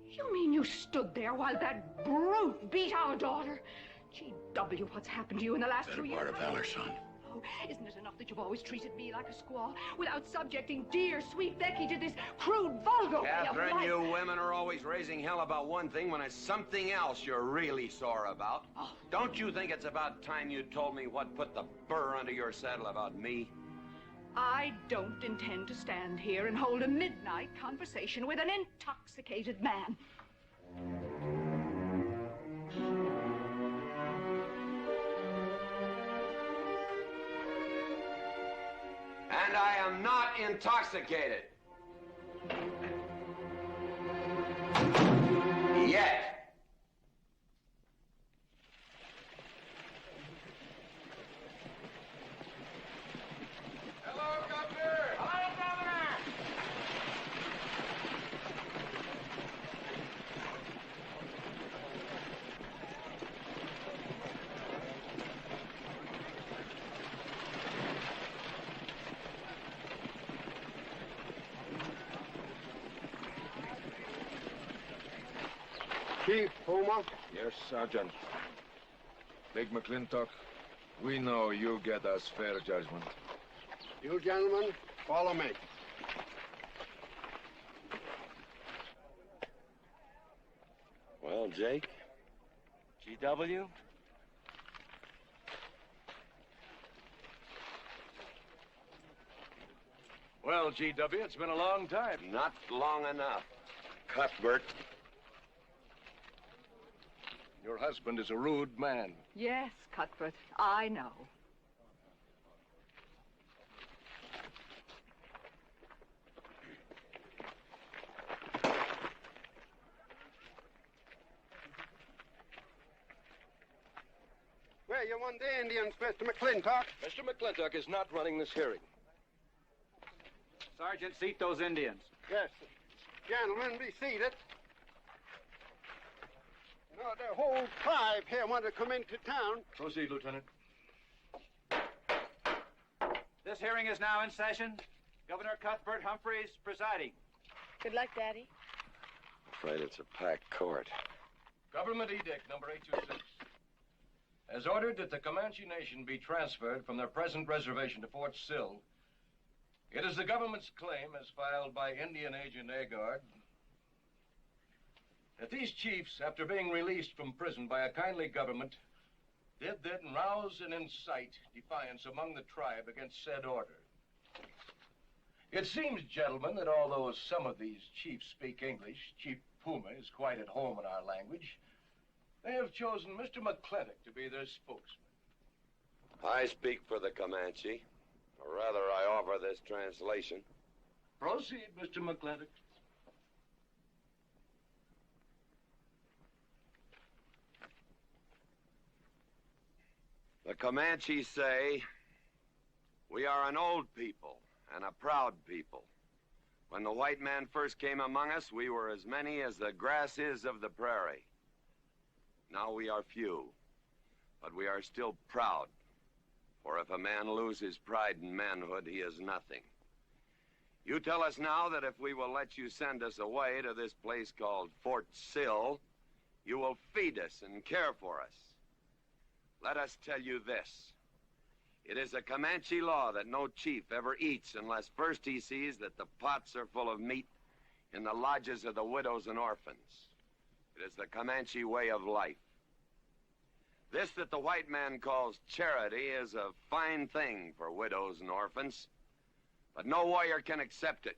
S14: You mean you stood there while that brute beat our daughter? G.W., what's happened to you in the last 2 years?
S4: Better part of valor, son.
S14: Oh, isn't it enough that you've always treated me like a squaw without subjecting dear, sweet Becky to this crude, vulgar way of
S22: Catherine,
S14: life?
S22: you women are always raising hell about one thing when it's something else you're really sore about.
S14: Oh.
S22: Don't you think it's about time you told me what put the burr under your saddle about me?
S14: I don't intend to stand here and hold a midnight conversation with an intoxicated man.
S22: And I am not intoxicated. Yet.
S7: Hello, Governor! Hello, Governor!
S21: Chief, Puma? Yes, Sergeant. Big McLintock, We know you get us fair judgment.
S13: You gentlemen, follow me.
S5: Well, Jake?
S12: GW?
S8: Well, GW, it's been a long time.
S5: Not long enough. Cuthbert.
S8: Your husband is a rude man.
S14: Yes, Cuthbert, I know.
S13: Where you want the Indians, Mr. McLintock?
S8: Mr. McLintock is not running this hearing.
S2: Sergeant, seat those Indians.
S13: Yes. Gentlemen, be seated. You know, the whole tribe here want to come into town.
S8: Proceed, Lieutenant.
S2: This hearing is now in session. Governor Cuthbert Humphreys presiding.
S6: Good luck, Daddy.
S5: Afraid it's a packed court.
S8: Government Edict number 826. Has ordered that the Comanche Nation be transferred from their present reservation to Fort Sill. It is the government's claim, as filed by Indian Agent Agard, that these chiefs, after being released from prison by a kindly government, did then rouse and incite defiance among the tribe against said order. It seems, gentlemen, that although some of these chiefs speak English, Chief Puma is quite at home in our language, they have chosen Mr. McLintock to be their spokesman.
S5: I speak for the Comanche. Or rather, I offer this translation.
S8: Proceed, Mr. McLintock.
S5: The Comanche say, we are an old people and a proud people. When the white man first came among us, we were as many as the grass is of the prairie. Now we are few, but we are still proud. For if a man loses pride in manhood, he is nothing. You tell us now that if we will let you send us away to this place called Fort Sill, you will feed us and care for us. Let us tell you this. It is a Comanche law that no chief ever eats unless first he sees that the pots are full of meat in the lodges of the widows and orphans. It is the Comanche way of life. This that the white man calls charity is a fine thing for widows and orphans, but no warrior can accept it.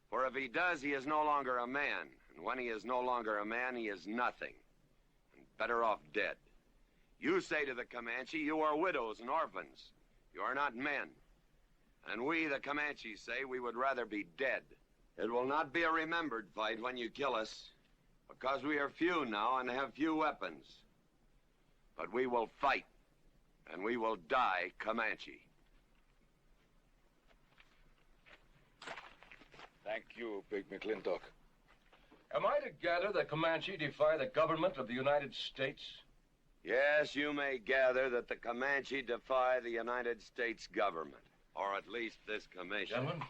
S5: For if he does, he is no longer a man, and when he is no longer a man, he is nothing, and better off dead. You say to the Comanche, you are widows and orphans. You are not men. And we, the Comanche, say we would rather be dead. It will not be a remembered fight when you kill us, because we are few now and have few weapons. But we will fight, and we will die Comanche.
S21: Thank you, Big McLintock.
S8: Am I to gather that Comanche defy the government of the United States?
S5: Yes, you may gather that the Comanche defy the United States government, or at least this commission.
S8: Gentlemen.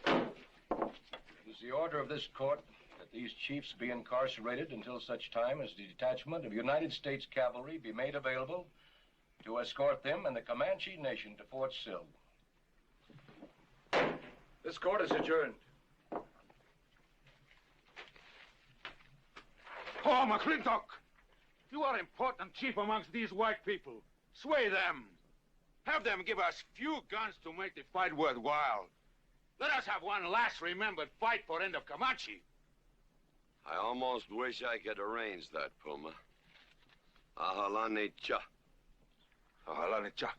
S8: It is the order of this court that these chiefs be incarcerated until such time as the detachment of United States cavalry be made available to escort them and the Comanche Nation to Fort Sill. This court is adjourned.
S9: Oh, McLintock! You are important chief amongst these white people. Sway them. Have them give us few guns to make the fight worthwhile. Let us have one last remembered fight for end of Comanche.
S5: I almost wish I could arrange that, Puma. Ahalani cha.
S21: Ahalani cha.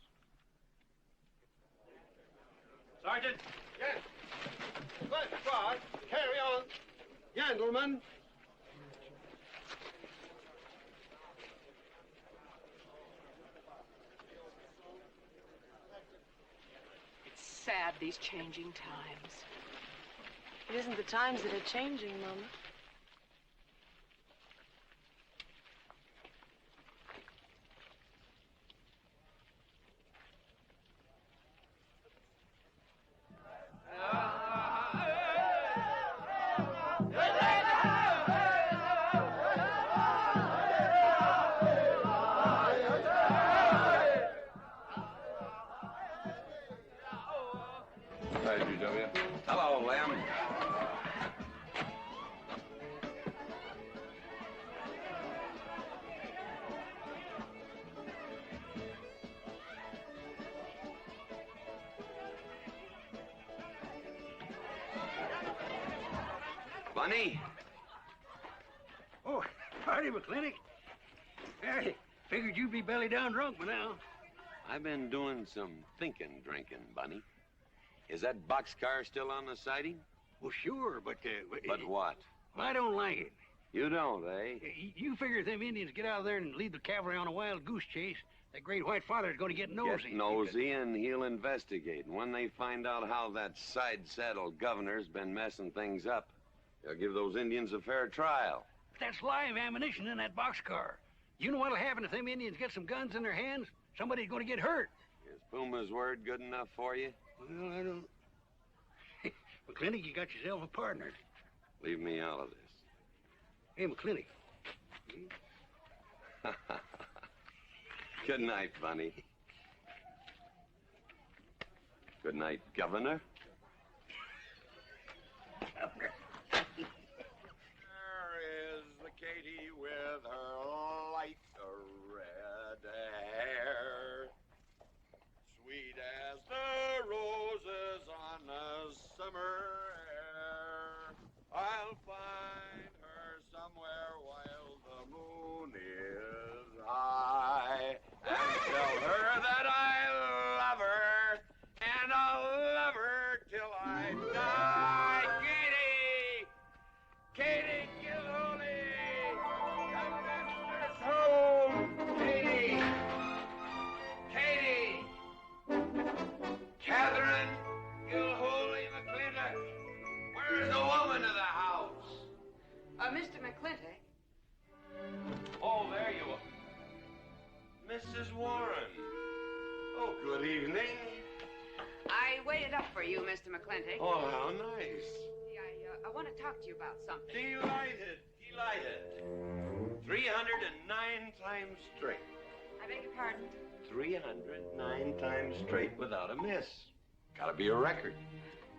S2: Sergeant!
S13: Yes. Let's start. Carry on. Gentlemen.
S14: It's sad, these changing times.
S6: It isn't the times that are changing, Mama.
S22: Bunny?
S3: Oh, howdy, McClintock. I figured you'd be belly down drunk by now.
S22: I've been doing some drinking, Bunny. Is that boxcar still on the siding?
S3: Well, sure, but...
S22: But what?
S3: I don't like it.
S22: You don't, eh?
S3: You figure if them Indians get out of there and lead the cavalry on a wild goose chase, that great white father's going to get nosy.
S22: Get nosy, and he'll investigate. And when they find out how that side-saddle governor's been messing things up, they'll give those Indians a fair trial.
S3: That's live ammunition in that boxcar. You know what'll happen if them Indians get some guns in their hands? Somebody's going to get hurt.
S22: Is Puma's word good enough for you?
S3: Well, I don't... McClintock, you got yourself a partner.
S22: Leave me out of this.
S3: Hey, McClintock.
S22: Good night, Bunny. Good night, Governor.
S3: Governor.
S4: There is the Katie with her light red hair, sweet as the roses on a summer air. I'll find her somewhere while the moon is high, and tell her that I love her, and I'll love her till I die. Katie Gilhooly, come Dexter's home. Katie, Catherine Gilhooly McLintock, where is the woman of the house?
S18: Mr. McClintock.
S22: Oh, there you are. Mrs. Warren. Oh, good evening.
S18: I waited up for you, Mr. McClintock.
S22: Oh, how nice.
S18: I want to talk to you about something.
S22: Delighted. 309 times straight.
S18: I beg your pardon?
S22: 309 times straight without a miss. Gotta be a record.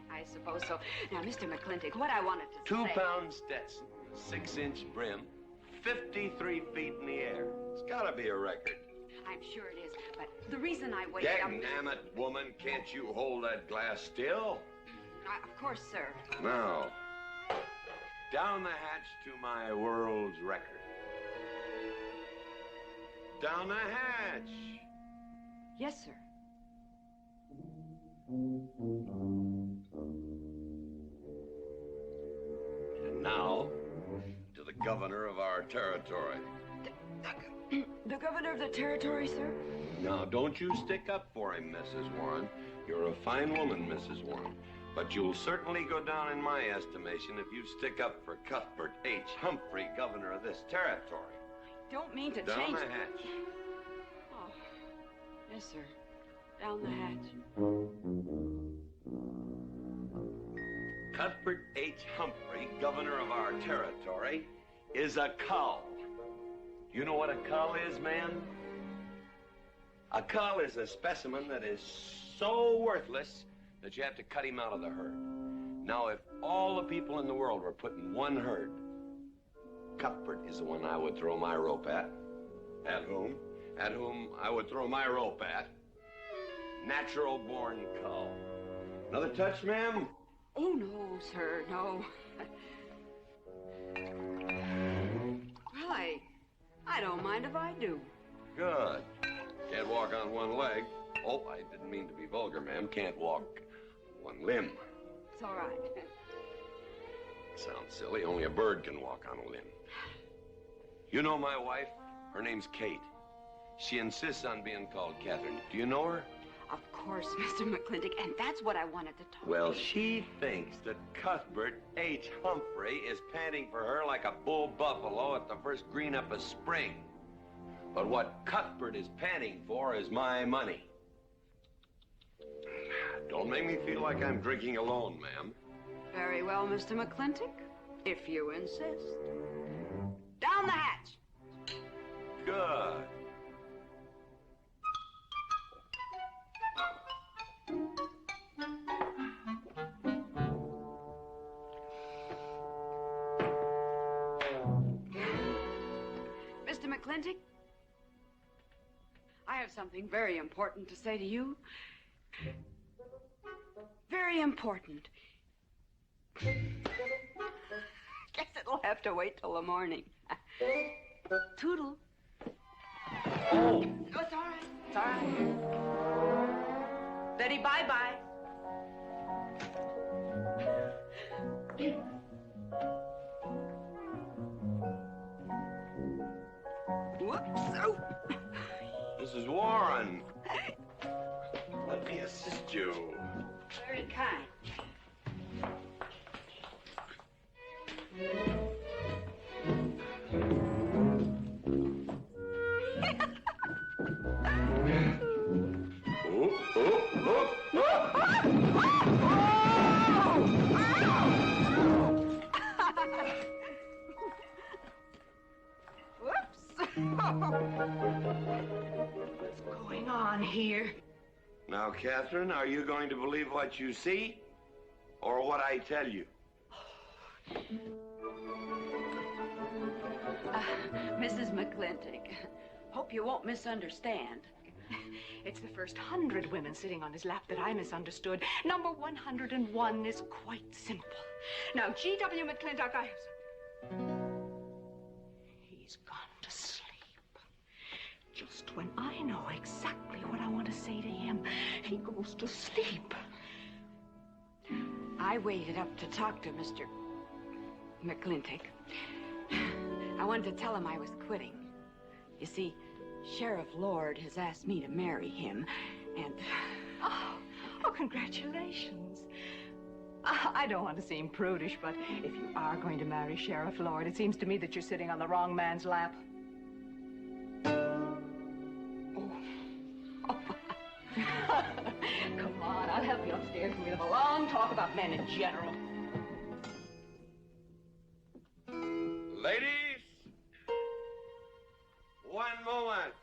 S18: I suppose so. Now, Mr. McClintock, what I wanted to say...
S22: 2-pound Stetson, 6-inch brim, 53 feet in the air. It's gotta be a record.
S18: I'm sure it is, but the reason I waited up...
S22: Damn it, woman, can't you hold that glass still?
S18: Of course, sir.
S22: Now, down the hatch to my world's record. Down the hatch.
S18: Yes, sir.
S22: And now, to the governor of our territory.
S18: The governor of the territory, sir?
S22: Now, don't you stick up for him, Mrs. Warren. You're a fine woman, Mrs. Warren. But you'll certainly go down in my estimation if you stick up for Cuthbert H. Humphrey, governor of this territory.
S18: I don't mean to
S22: Down
S18: change...
S22: the hatch.
S18: Oh, yes, sir. Down the hatch.
S22: Cuthbert H. Humphrey, governor of our territory, is a cull. You know what a cull is, man? A cull is a specimen that is so worthless that you have to cut him out of the herd. Now, if all the people in the world were put in one herd, Cuthbert is the one I would throw my rope at. At whom? At whom I would throw my rope at. Natural-born cull. Another touch, ma'am?
S18: Oh, no, sir, no. Well, I don't mind if I do.
S22: Good. Can't walk on one leg. Oh, I didn't mean to be vulgar, ma'am. Can't walk one limb.
S18: It's all right.
S22: Sounds silly. Only a bird can walk on a limb. You know my wife? Her name's Kate. She insists on being called Catherine. Do you know her?
S18: Of course, Mr. McClintock, and that's what I wanted to talk
S22: Well,
S18: to you.
S22: she thinks that Cuthbert H. Humphrey is panting for her like a bull buffalo at the first green up of spring. But what Cuthbert is panting for is my money. Don't make me feel like I'm drinking alone, ma'am.
S18: Very well, Mr. McClintock, if you insist. Down the hatch.
S22: Good.
S18: Mr. McClintock, I have something very important to say to you. Very important. have to wait till the morning. Toodle.
S22: Oh.
S18: Oh, it's all right. It's all right. Betty, bye-bye. Whoops. Oh.
S22: Mrs. Warren. Let me assist you.
S18: Very kind.
S14: What's going on here?
S22: Now, Catherine, are you going to believe what you see or what I tell you?
S18: Mrs. McLintock, hope you won't misunderstand.
S14: It's the first 100 women sitting on his lap that I misunderstood. Number 101 is quite simple. Now, G.W. McLintock, I have... He's gone to sleep. Just when I know exactly what I want to say to him, he goes to sleep.
S18: I waited up to talk to Mr. McLintock. I wanted to tell him I was quitting. You see, Sheriff Lord has asked me to marry him, and...
S14: Oh, congratulations. I don't want to seem prudish, but if you are going to marry Sheriff Lord, it seems to me that you're sitting on the wrong man's lap. Come on, I'll help you upstairs and we'll have a long talk about men in general.
S22: Ladies, one moment.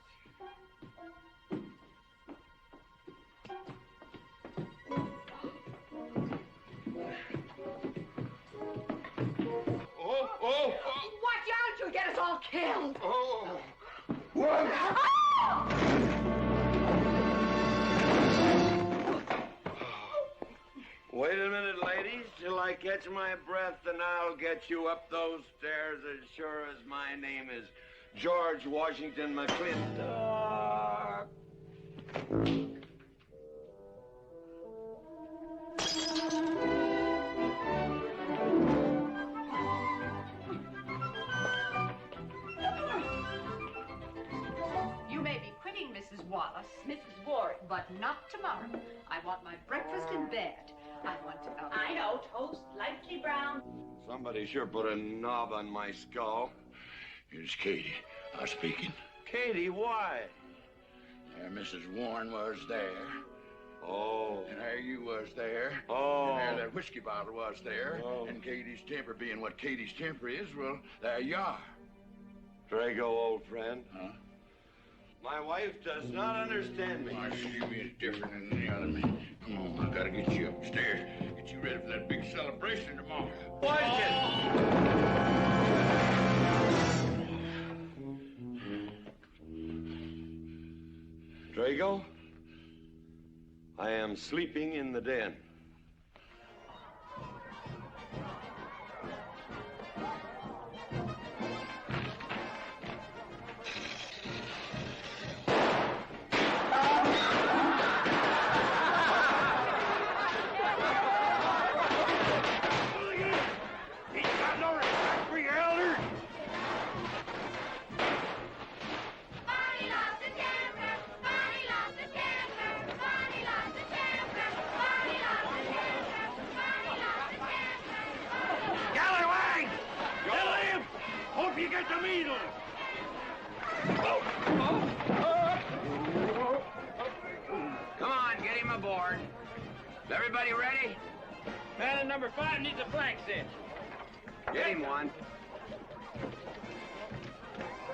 S14: Watch out, you'll get us all killed.
S22: What? Wait a minute, ladies, till I catch my breath, and I'll get you up those stairs as sure as my name is George Washington McLintock.
S14: You may be quitting, Mrs. Wallace, Mrs. Warwick, but not tomorrow. I want my breakfast in bed. I want to...
S6: I know, toast, lightly brown.
S22: Somebody sure put a knob on my skull.
S4: Here's Katie. I'm speaking.
S22: Katie, why?
S4: There Mrs. Warren was there.
S22: Oh.
S4: And there you was there.
S22: Oh.
S4: And there that whiskey bottle was there.
S22: Oh.
S4: And Katie's temper being what Katie's temper is, well, there you are.
S22: Drago, old friend.
S4: Huh?
S22: My wife does not understand me.
S4: Why, she is different than the other man. Come on, I gotta get you upstairs. Get you ready for that big celebration tomorrow.
S22: Drago, I am sleeping in the den.
S20: Come on, get him aboard. Everybody ready?
S2: Man in number 5 needs a flank cinch.
S20: Get him one.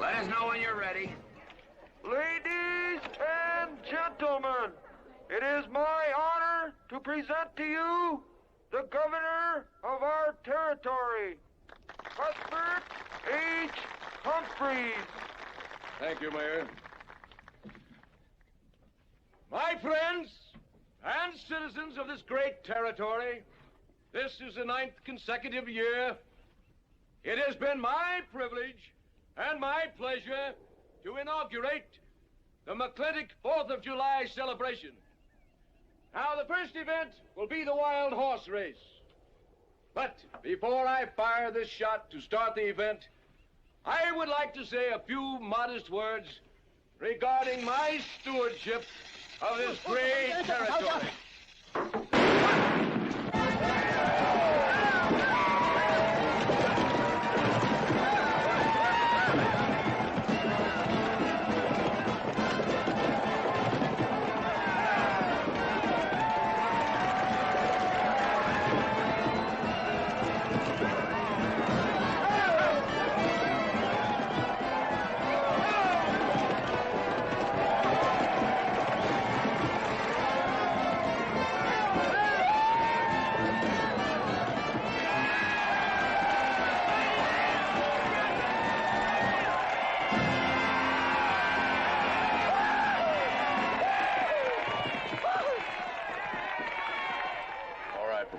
S20: Let us know when you're ready.
S11: Ladies and gentlemen, it is my honor to present to you the governor of our territory, Cuthbert H. Humphreys.
S2: Thank you, Mayor. My friends and citizens of this great territory, this is the 9th consecutive year It has been my privilege and my pleasure to inaugurate the McClintock 4th of July celebration. Now, the first event will be the wild horse race. But before I fire this shot to start the event, I would like to say a few modest words regarding my stewardship of this great territory.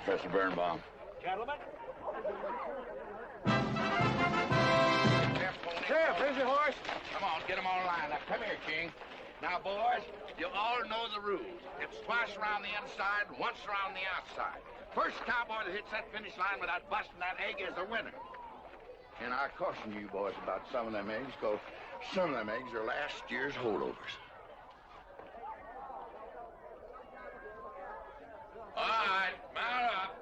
S4: Professor Birnbaum.
S2: Gentlemen.
S4: Sheriff, here's your horse. Come on, get them all lined up. Come here, King. Now, boys, you all know the rules. It's twice around the inside, once around the outside. First cowboy that hits that finish line without busting that egg is the winner. And I caution you boys about some of them eggs, because some of them eggs are last year's holdovers. All right, mount up.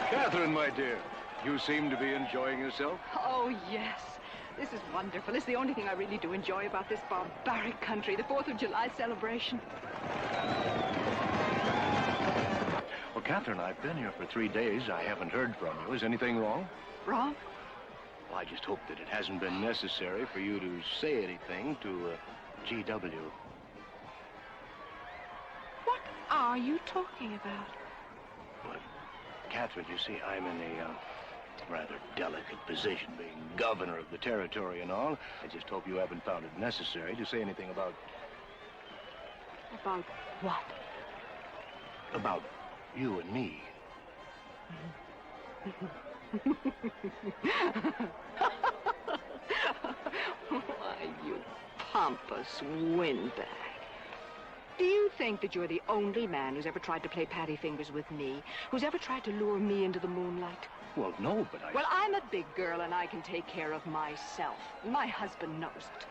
S3: Catherine, my dear, you seem to be enjoying yourself.
S14: Oh, yes. This is wonderful. It's the only thing I really do enjoy about this barbaric country, the 4th of July celebration.
S3: Well, Catherine, I've been here for 3 days. I haven't heard from you. Is anything wrong?
S14: Wrong?
S3: Well, I just hope that it hasn't been necessary for you to say anything to GW.
S14: What are you talking about?
S3: Well, Catherine, you see, I'm in a rather delicate position, being governor of the territory and all. I just hope you haven't found it necessary to say anything about...
S14: About what?
S3: About you and me.
S14: Why, you pompous windbag. Do you think that you're the only man who's ever tried to play patty fingers with me, who's ever tried to lure me into the moonlight?
S3: Well, no, but I...
S14: Well, I'm a big girl and I can take care of myself. My husband knows it.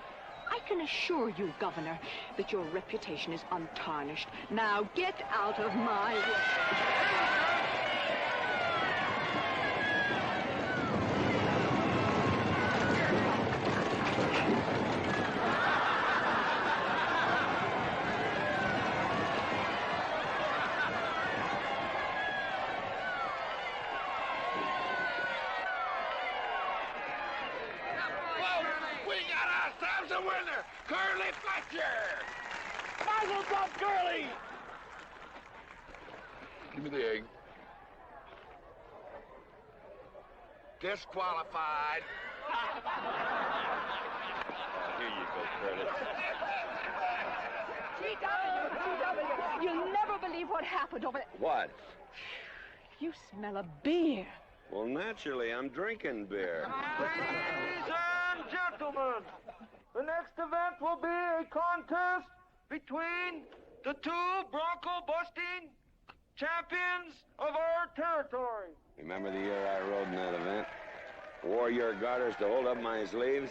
S14: I can assure you, Governor, that your reputation is untarnished. Now get out of my way.
S4: Give me the egg. Disqualified.
S2: Here you go, Curly.
S14: GW, you'll never believe what happened over there.
S5: What?
S14: You smell a beer.
S5: Well, naturally, I'm drinking beer.
S11: Ladies and gentlemen, the next event will be a contest between the two bronco-busting champions of our territory.
S5: Remember the year I rode in that event? Wore your garters to hold up my sleeves?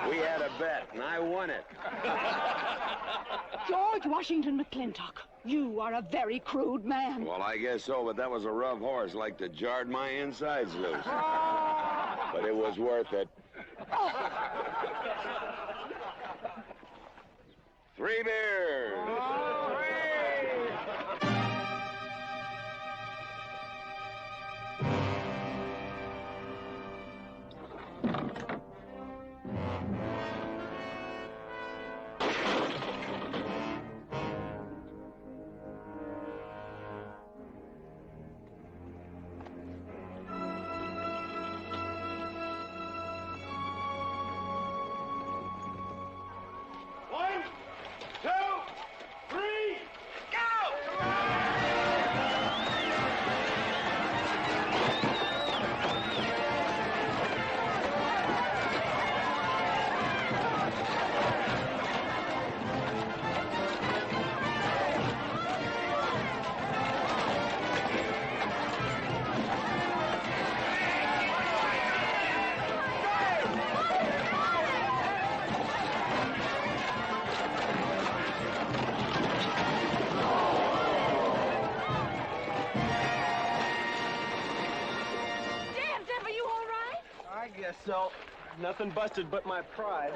S5: We had a bet, and I won it.
S14: George Washington McLintock, you are a very crude man.
S5: Well, I guess so, but that was a rough horse, like to jarred my insides loose. But it was worth it. 3 beers.
S15: guess so. Nothing busted but my pride.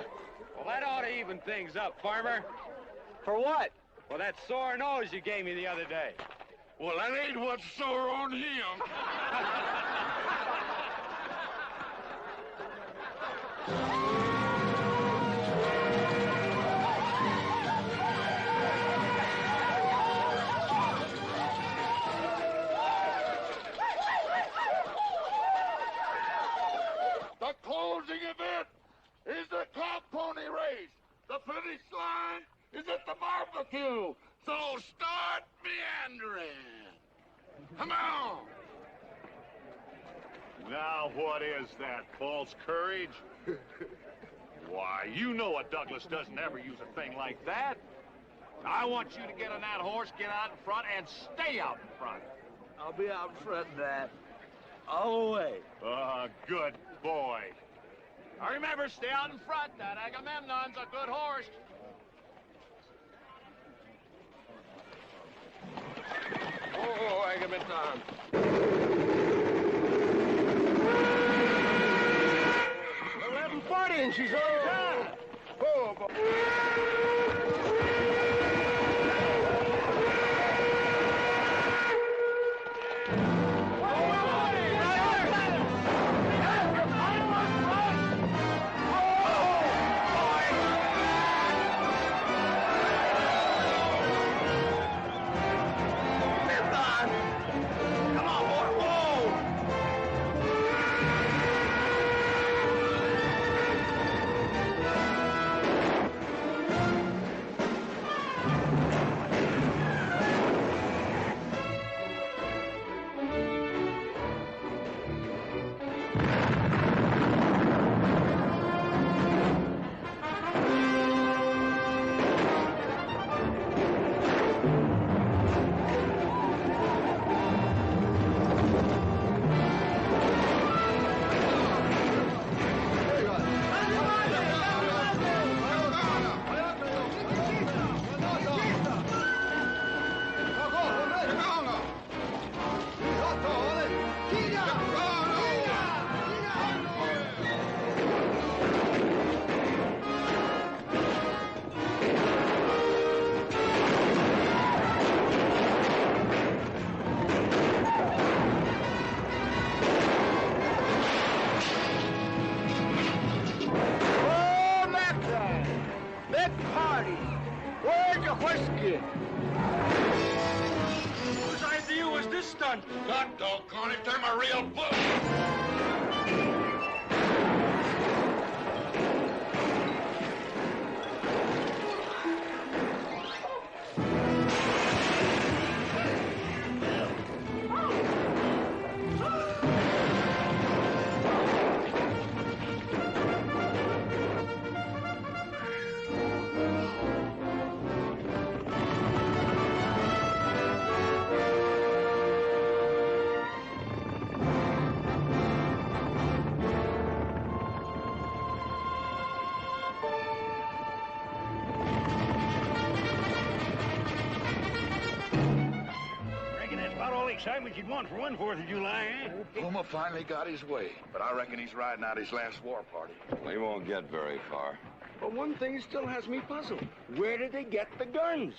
S8: Well, that ought to even things up, farmer.
S15: For what?
S8: Well, that sore nose you gave me the other day.
S9: Well, that ain't what's sore on him. The closing event is the cow pony race. The finish line is at the barbecue. So start meandering. Come on.
S10: Now what is that, false courage? Why, you know a Douglas doesn't ever use a thing like that. I want you to get on that horse, get out in front, and stay out in front.
S11: I'll be out in front, Dad. All the way.
S10: Good boy.
S9: Now remember, stay out in front. That Agamemnon's a good horse.
S2: Oh, Agamemnon.
S11: 11:40 and she's on time.
S9: Oh, boy.
S2: Whose idea was this stunt?
S9: God doggone it, they're my real book.
S10: Excitement you'd want for one 4th of July, eh?
S9: Puma finally got his way, but I reckon he's riding out his last war party.
S5: We won't get very far.
S11: But one thing still has me puzzled. Where did they get the guns?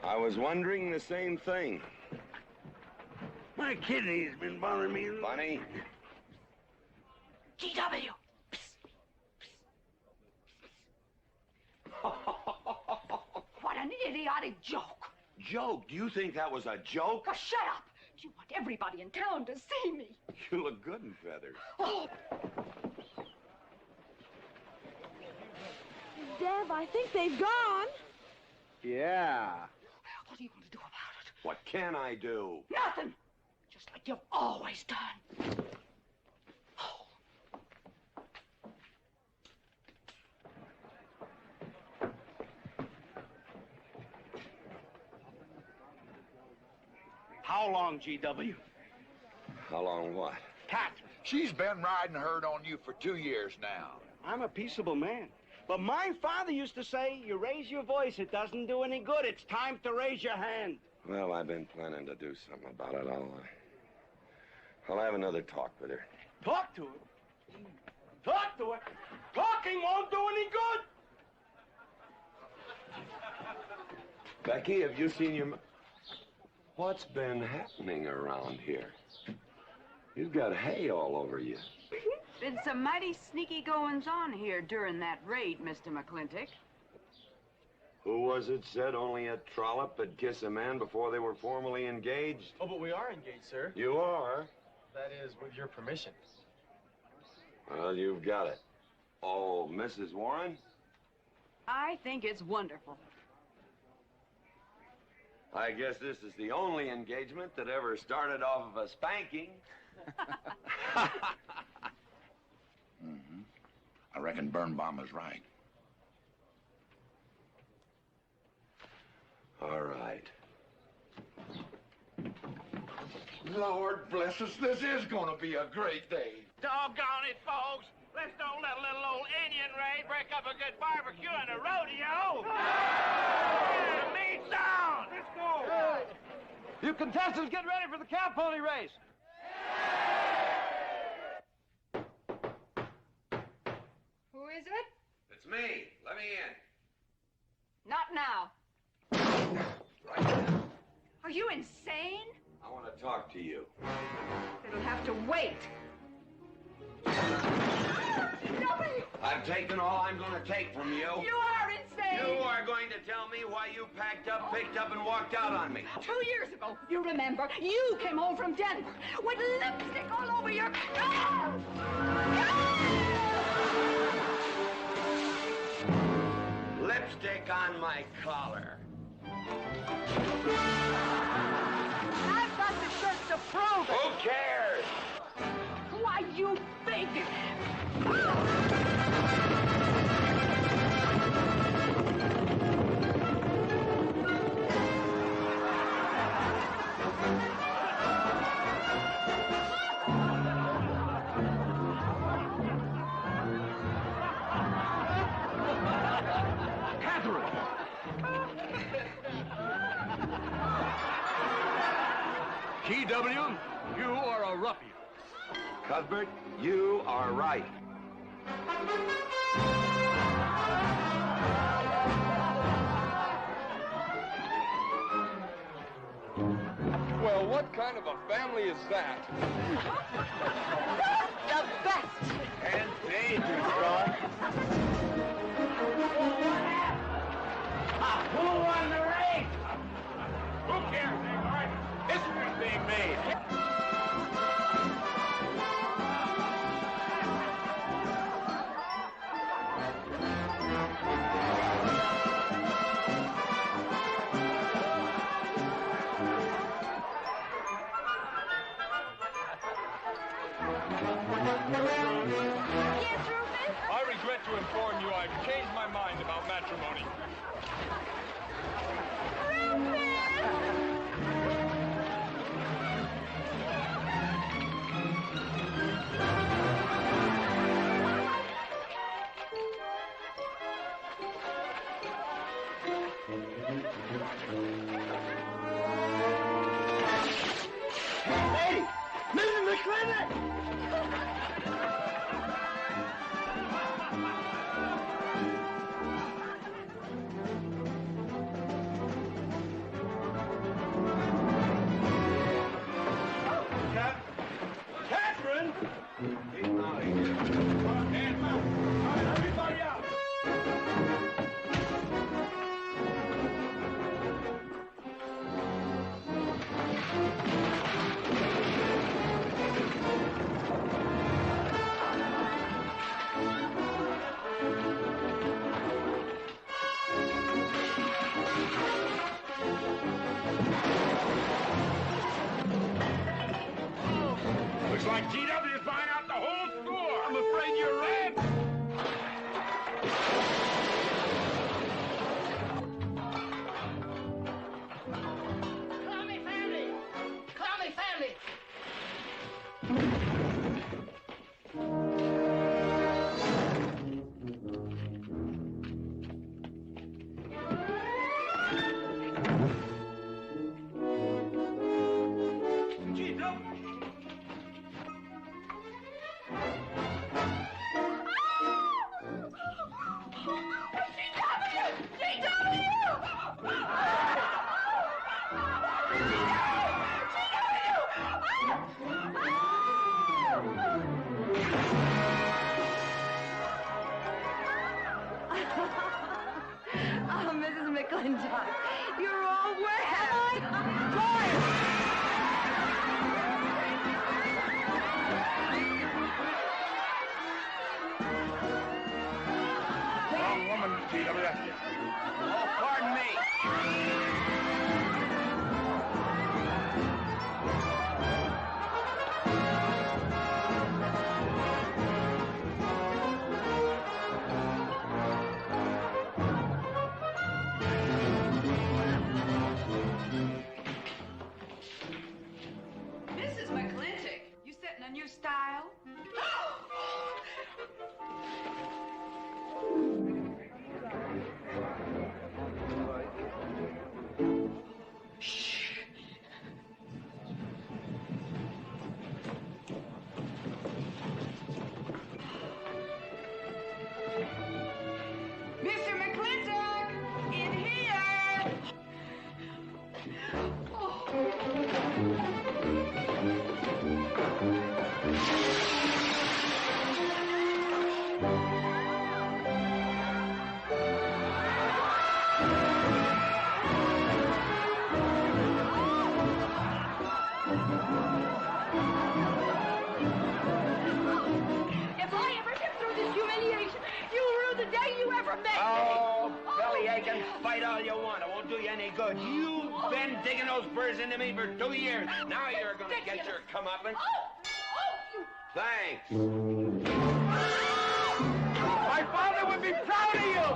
S5: I was wondering the same thing.
S11: My kidney's been bothering me.
S5: Funny?
S14: GW! What an idiotic joke.
S5: Joke? Do you think that was a joke?
S14: Oh, shut up! You want everybody in town to see me.
S5: You look good in feathers.
S14: Oh.
S6: Dev, I think they've gone.
S11: Yeah.
S14: What are you going to do about it?
S5: What can I do?
S14: Nothing. Just like you've always done.
S11: How long, GW?
S5: How long what?
S9: Cat, she's been riding herd on you for 2 years now.
S11: I'm a peaceable man. But my father used to say, you raise your voice, it doesn't do any good. It's time to raise your hand.
S5: Well, I've been planning to do something about it. I'll have another talk with her.
S11: Talk to her? Talk to her? Talking won't do any good.
S5: Becky, have you seen your... What's been happening around here? You've got hay all over you.
S18: Been some mighty sneaky goings-on here during that raid, Mr. McClintock.
S5: Who was it said only a trollop could kiss a man before they were formally engaged?
S15: Oh, but we are engaged, sir.
S5: You are?
S15: That is, with your permission.
S5: Well, you've got it. Oh, Mrs. Warren?
S18: I think it's wonderful.
S5: I guess this is the only engagement that ever started off of a spanking.
S4: I reckon Birnbaum is right.
S5: All right.
S4: Lord bless us, this is gonna be a great day.
S2: Doggone it, folks. Let's don't let a little old Indian raid break up a good barbecue and a rodeo. Yeah, meat's on. Let's go.
S11: You contestants get ready for the cow pony race.
S18: Who is it?
S5: It's me. Let me in.
S18: Not now. Are you insane?
S5: I want to talk to you.
S18: It'll have to wait.
S5: I've taken all I'm going to take from you.
S18: You are insane.
S5: You are going to tell me why you packed up, picked up, and walked out on me.
S18: 2 years ago, you remember, you came home from Denver with lipstick all over your...
S5: Lipstick on my collar.
S18: I've got the shirt to prove it.
S5: Who cares?
S18: Why, you big...
S2: T.W., you are a ruffian.
S5: Cuthbert, you are right.
S11: Well, what kind of a family is that?
S18: The best.
S11: And dangerous, son.
S2: Who won the race? Who cares, Agard? History's being made.
S15: I regret to inform you I've changed my mind about matrimony.
S11: Hey, Mrs. McLintock!
S2: Catherine!
S5: Keep out of here.
S2: Hands up. All right, everybody out. Looks like T.W.'s buying out the whole score. I'm afraid you're right.
S20: Call me family. Call me family.
S9: GW.
S20: Oh, pardon me.
S18: Mrs. McLintock, you setting a new style? Mr. McLintock, in here!
S6: If I ever get through this humiliation, you'll rue the day you ever met me.
S8: Oh, belly aching, fight all you want. It won't do you any good. You've been digging those burrs into me for 2 years. Now you're gonna get your comeuppance. Thanks.
S11: My father would be proud of you!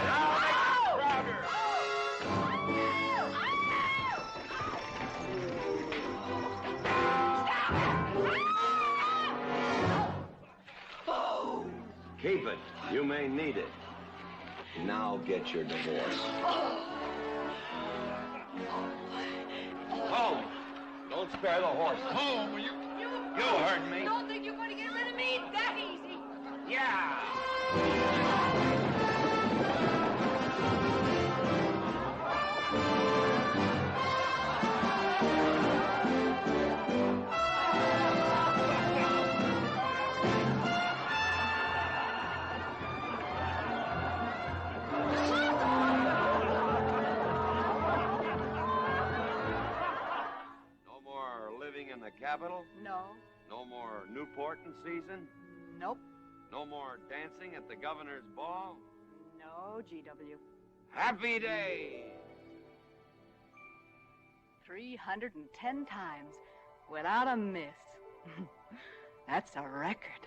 S8: Now make me prouder.
S5: Keep it. You may need it. Now get your divorce.
S8: Home. Don't spare the horse.
S9: Home, you
S8: heard me.
S6: Don't think you're going to get rid of me that easy.
S8: Yeah.
S5: No more living in the capital?
S14: No.
S5: No more Newport in season?
S14: Nope.
S5: No more dancing at the governor's ball?
S14: No, GW.
S5: Happy day!
S14: 310 times without a miss. That's a record.